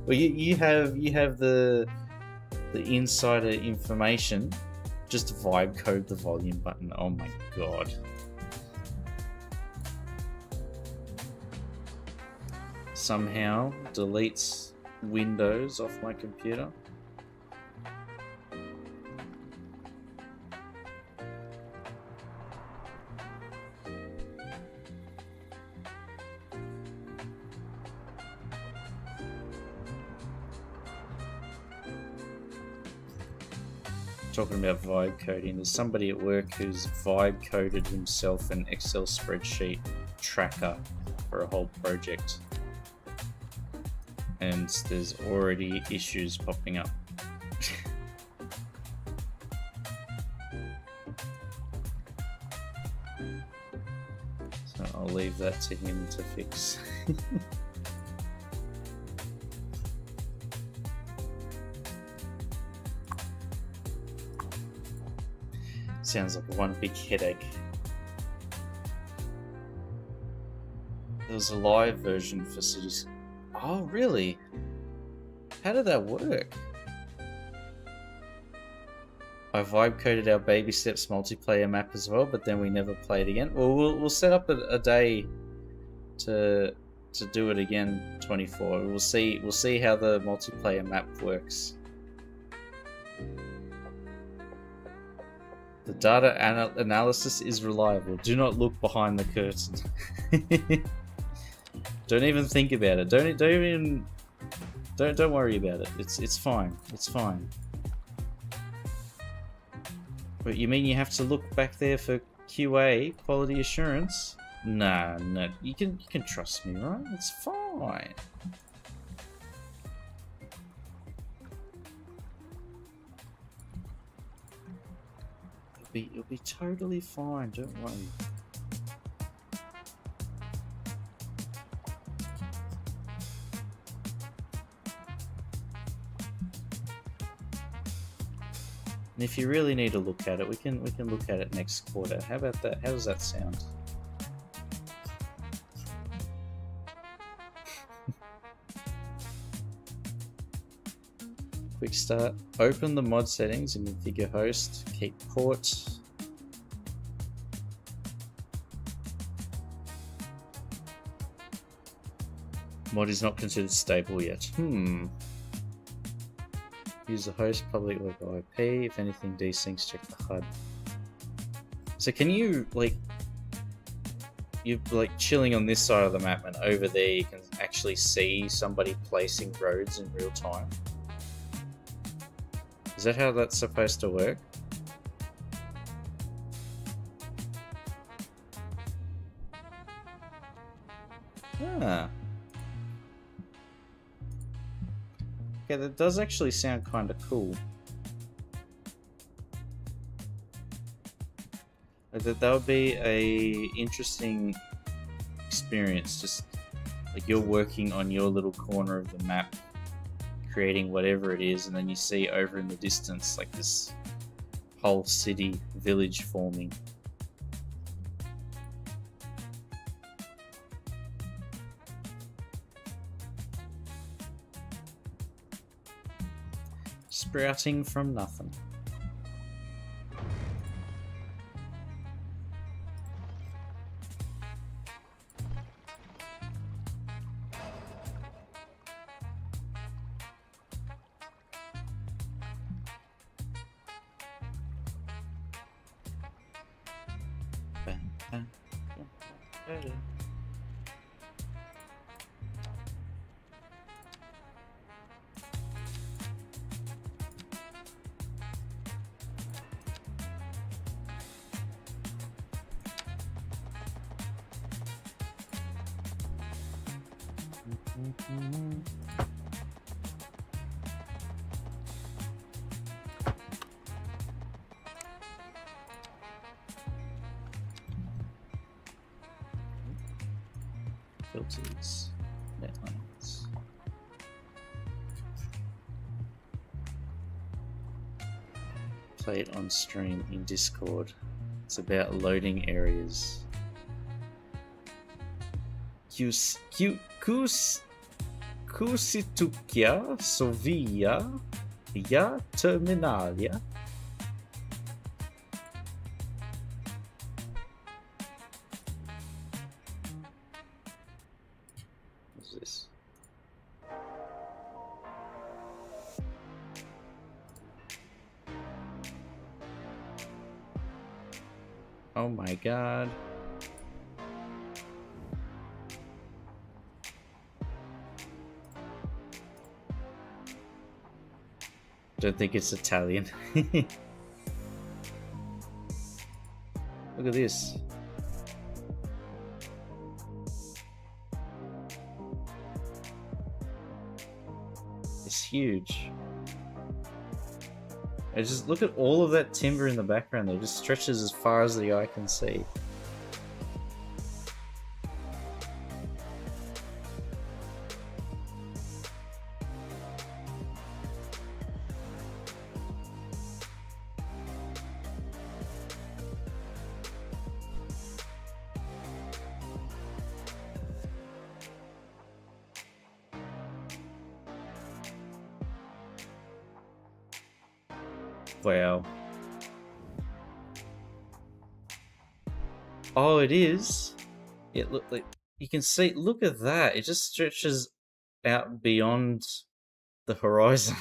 Well, you have the insider information. Just vibe code the volume button. Oh my god. Somehow deletes Windows off my computer. Talking about vibe coding, there's somebody at work who's vibe coded himself an Excel spreadsheet tracker for a whole project, and there's already issues popping up. So I'll leave that to him to fix. Sounds like one big headache. There was a live version for Cities. Oh, really? How did that work? I vibe coded our Baby Steps multiplayer map as well, but then we never played again. Well, we'll set up a day to do it again. 24. We'll see how the multiplayer map works. The data analysis is reliable. Do not look behind the curtain. Don't even think about it. Don't worry about it. It's fine. It's fine. But you mean you have to look back there for QA, quality assurance? Nah, no. You can trust me, right? It's fine. You'll be totally fine, don't worry. And if you really need to look at it, we can look at it next quarter. How about that? How does that sound? Quick start. Open the mod settings and configure host. Keep port. Mod is not considered stable yet. Use the host public local IP. If anything desyncs, check the HUD. So can you, like, you're like chilling on this side of the map and over there you can actually see somebody placing roads in real time? Is that how that's supposed to work? Ah. Okay, that does actually sound kind of cool. That would be a interesting experience. Just like you're working on your little corner of the map, creating whatever it is, and then you see over in the distance like this whole city, village forming. Sprouting from nothing. Filters, netlines. Play it on stream in Discord. It's about loading areas. Kusitukia Sovia via Terminalia. What's this? Oh my god. Don't think it's Italian. Look at this. It's huge. And just look at all of that timber in the background there. It just stretches as far as the eye can see. Wow. Oh, it is. It look like you can see. Look at that. It just stretches out beyond the horizon.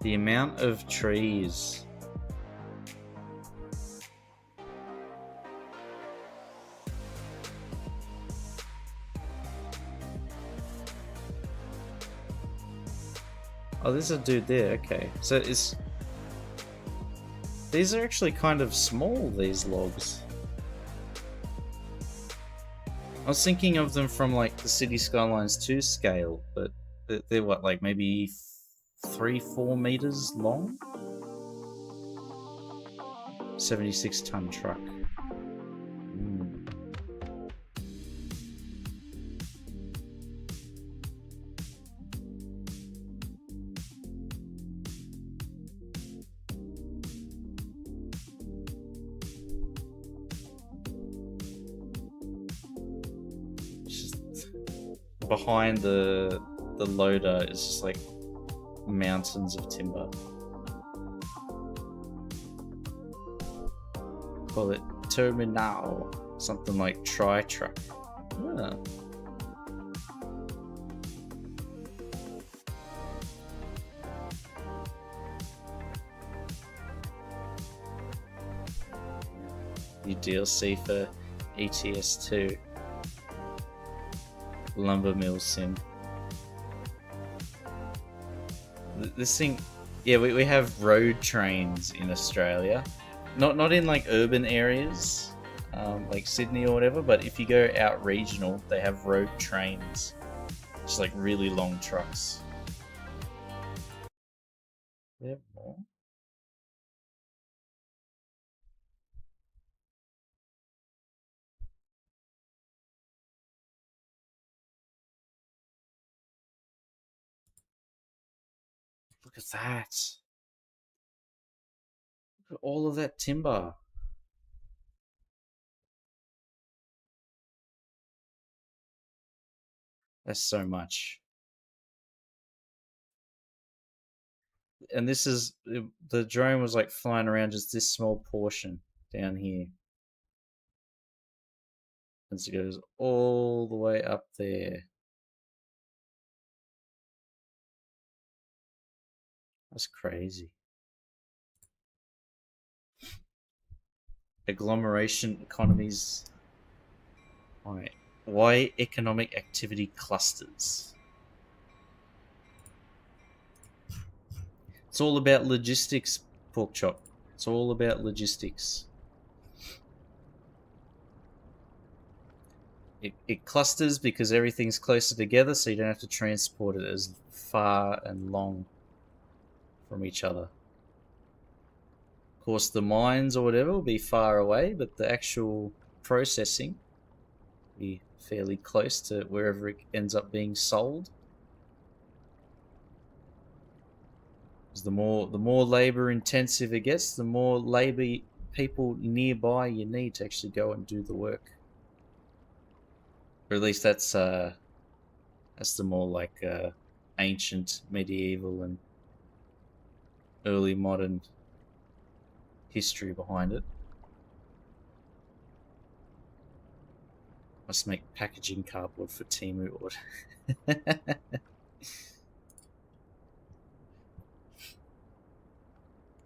The amount of trees. Oh, there's a dude there, okay. So it's... These are actually kind of small, these logs. I was thinking of them from like the City Skylines 2 scale, but they're what, like maybe 3-4 meters long. 76-ton truck. Behind the loader is just like mountains of timber. Call it terminal, something like tri-truck. Ah. New DLC for ETS2. Lumber mill sim. This thing, yeah, we have road trains in Australia, not in like urban areas, like Sydney or whatever. But if you go out regional, they have road trains, just like really long trucks. There more. Look at that. Look at all of that timber. That's so much. And this is, the drone was like flying around just this small portion down here. And it goes all the way up there. That's crazy. Agglomeration economies. Alright. Why economic activity clusters? It's all about logistics, Pork Chop. It's all about logistics. It clusters because everything's closer together, so you don't have to transport it as far and long from each other. Of course, the mines or whatever will be far away, but the actual processing will be fairly close to wherever it ends up being sold. Because the more labor intensive it gets, the more labor people nearby you need to actually go and do the work. Or at least that's the more like ancient, medieval, and early modern history behind it. Must make packaging cardboard for Temu order.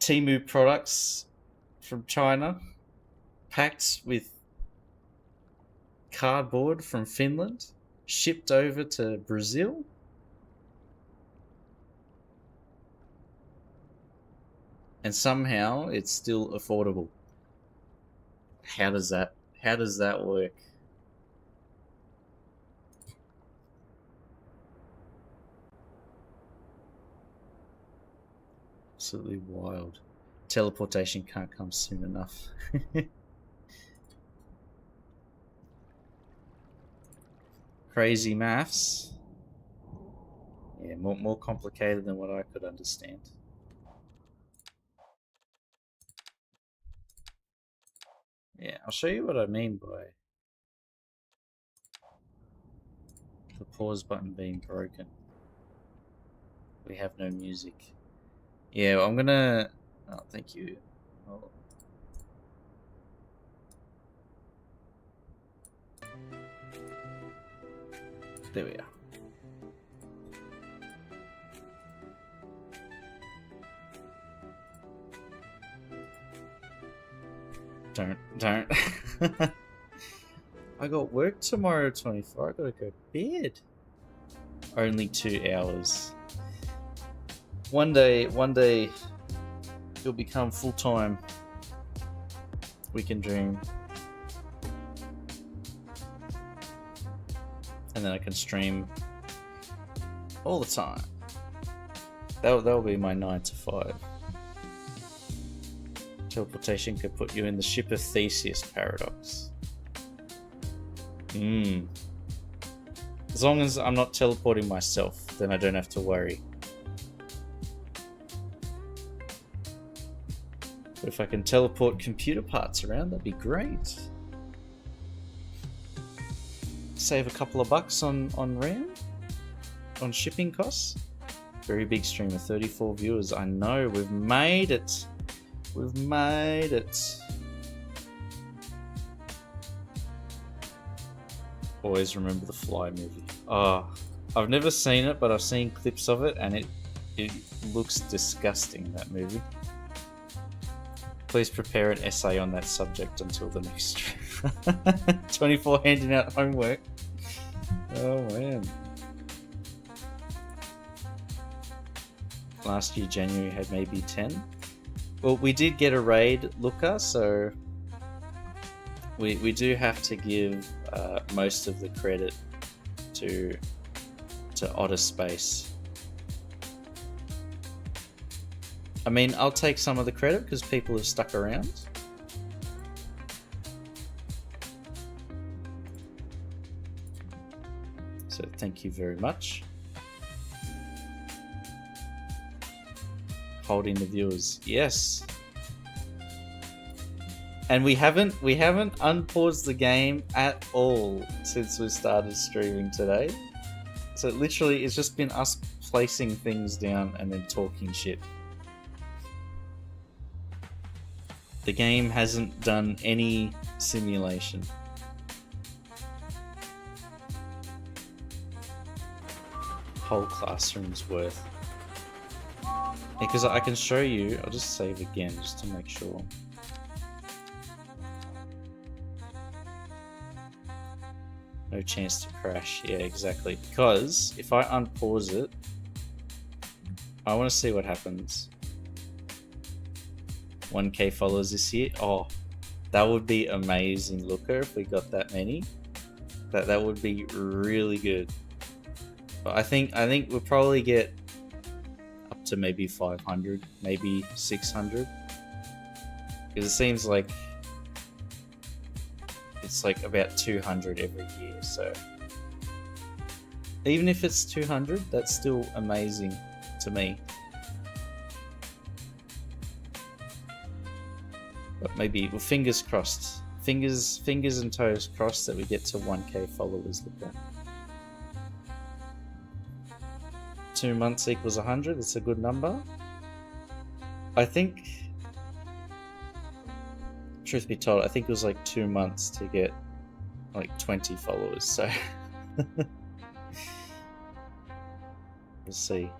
Temu products from China, packed with cardboard from Finland, shipped over to Brazil. And somehow it's still affordable. How does that work? Absolutely wild. Teleportation can't come soon enough. Crazy maths. Yeah, more complicated than what I could understand. Yeah, I'll show you what I mean by the pause button being broken. We have no music. Yeah, I'm gonna... Oh, thank you. Oh. There we are. Don't. I got work tomorrow, 24. I gotta go to bed. Only 2 hours. One day, it'll become full-time. We can dream. And then I can stream all the time. That'll be my 9 to 5. Teleportation could put you in the ship of Theseus paradox. As long as I'm not teleporting myself, then I don't have to worry. But if I can teleport computer parts around, that'd be great. Save a couple of bucks on RAM, on shipping costs. Very big streamer, 34 viewers. I know, we've made it. We've made it. Always remember the Fly movie. Oh, I've never seen it, but I've seen clips of it, and it looks disgusting, that movie. Please prepare an essay on that subject until the next stream. 24 handing out homework. Oh man. Last year January had maybe 10. Well, we did get a raid looker, so we do have to give most of the credit to Otter Space. I mean, I'll take some of the credit because people have stuck around. So thank you very much. Holding the viewers, yes. And we haven't unpaused the game at all since we started streaming today. So literally, it's just been us placing things down and then talking shit. The game hasn't done any simulation. Whole classroom's worth. Because I can show you, I'll just save again just to make sure. No chance to crash. Yeah, exactly. Because if I unpause it, I want to see what happens. 1K followers this year. Oh, that would be amazing, Looker, if we got that many. That would be really good. But I think we'll probably get up to maybe 500, maybe 600. Because it seems like it's like about 200 every year, so even if it's 200, that's still amazing to me. But maybe, well, fingers crossed. Fingers and toes crossed that we get to 1K followers with that. 2 months equals 100, that's a good number. I think, truth be told, I think it was like 2 months to get like 20 followers, so we'll see.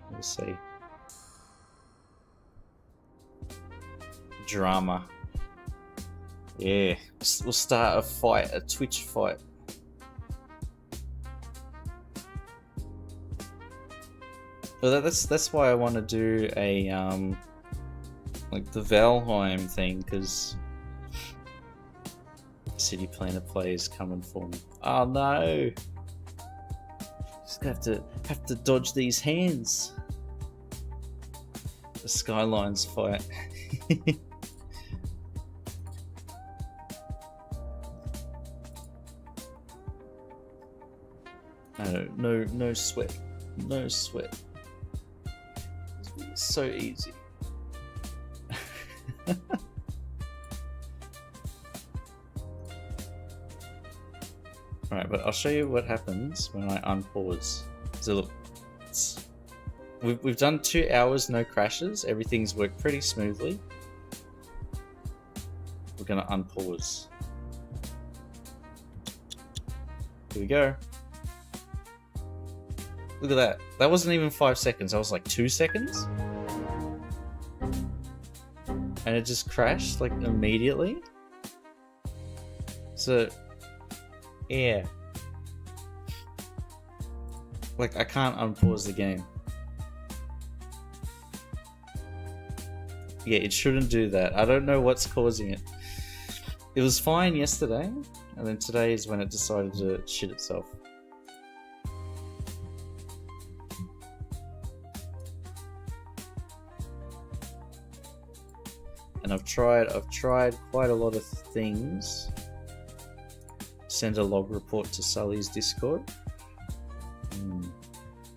Drama. Yeah, we'll start a fight, a Twitch fight. Well, that's why I want to do a like the Valheim thing, because City Planner players coming for me. Oh no! Just have to dodge these hands. The Skylines fight. No sweat. No sweat. It's so easy. Alright, but I'll show you what happens when I unpause. So look, we've done 2 hours, no crashes. Everything's worked pretty smoothly. We're gonna unpause. Here we go. Look at that. That wasn't even 5 seconds. That was like 2 seconds. And it just crashed like immediately. So, yeah. Like, I can't unpause the game. Yeah, it shouldn't do that. I don't know what's causing it. It was fine yesterday, and then today is when it decided to shit itself. And I've tried quite a lot of things. Send a log report to Sully's Discord.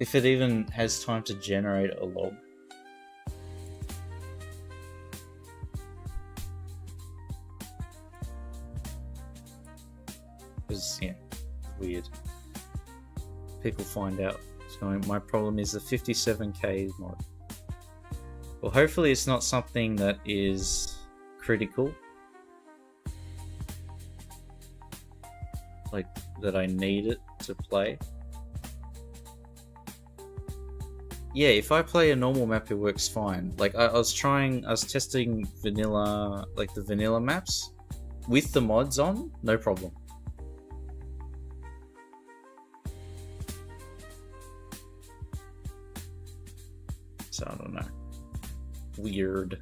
If it even has time to generate a log. Because, yeah, weird. People find out. So my problem is the 57k mod. Well, hopefully it's not something that is critical. Like, that I need it to play. Yeah, if I play a normal map, it works fine. Like, I was testing vanilla, like the vanilla maps with the mods on, no problem. So, I don't know. Weird.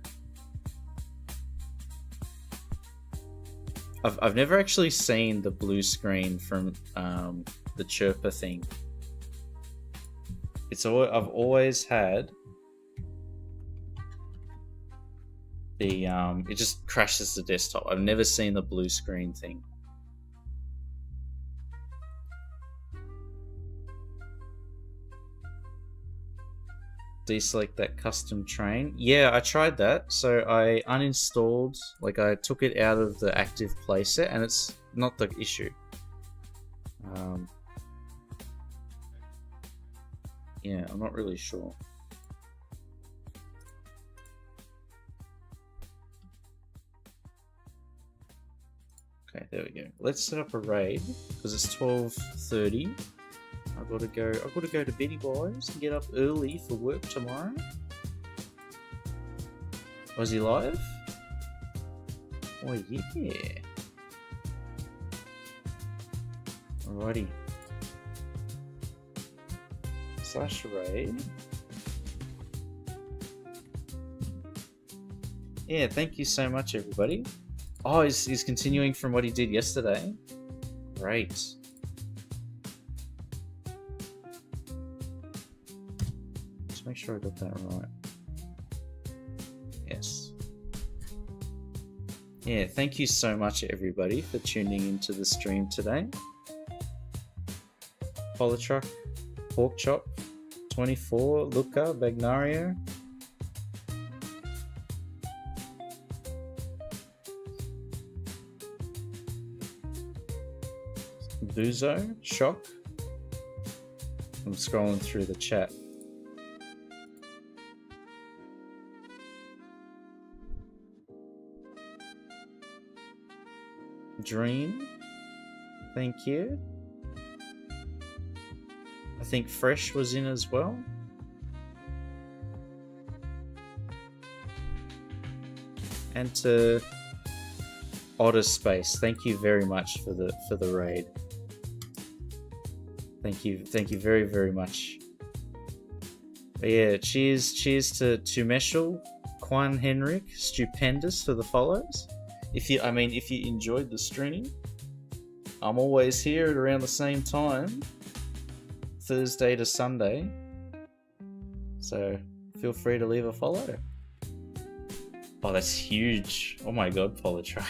I've never actually seen the blue screen from the chirper thing. I've always had the it just crashes the desktop. I've never seen the blue screen thing. Deselect that custom train. Yeah, I tried that. So I uninstalled, like I took it out of the active playset, and it's not the issue. Yeah, I'm not really sure. Okay, there we go. Let's set up a raid because it's 12:30. I've got to go to Betty Boys and get up early for work tomorrow. Was he live? Oh yeah. Alrighty. /raid. Yeah, thank you so much, everybody. Oh, he's continuing from what he did yesterday. Great. Just make sure I got that right. Yes. Yeah, thank you so much, everybody, for tuning into the stream today. Polytruck, Pork Chop, 24, Luca, Bagnario. Buzo, Shock. I'm scrolling through the chat. Dream, thank you. I think Fresh was in as well. And to Otter Space, thank you very much for the raid. Thank you very, very much. But yeah, cheers to Meshel, Quan Henrik, Stupendous for the follows. If you enjoyed the stream, I'm always here at around the same time, Thursday to Sunday. So feel free to leave a follow. Oh, that's huge! Oh my god, Polytruck.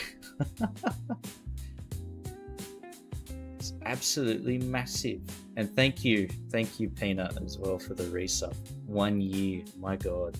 It's absolutely massive. And thank you Peanut as well for the resub. 1 year, my god.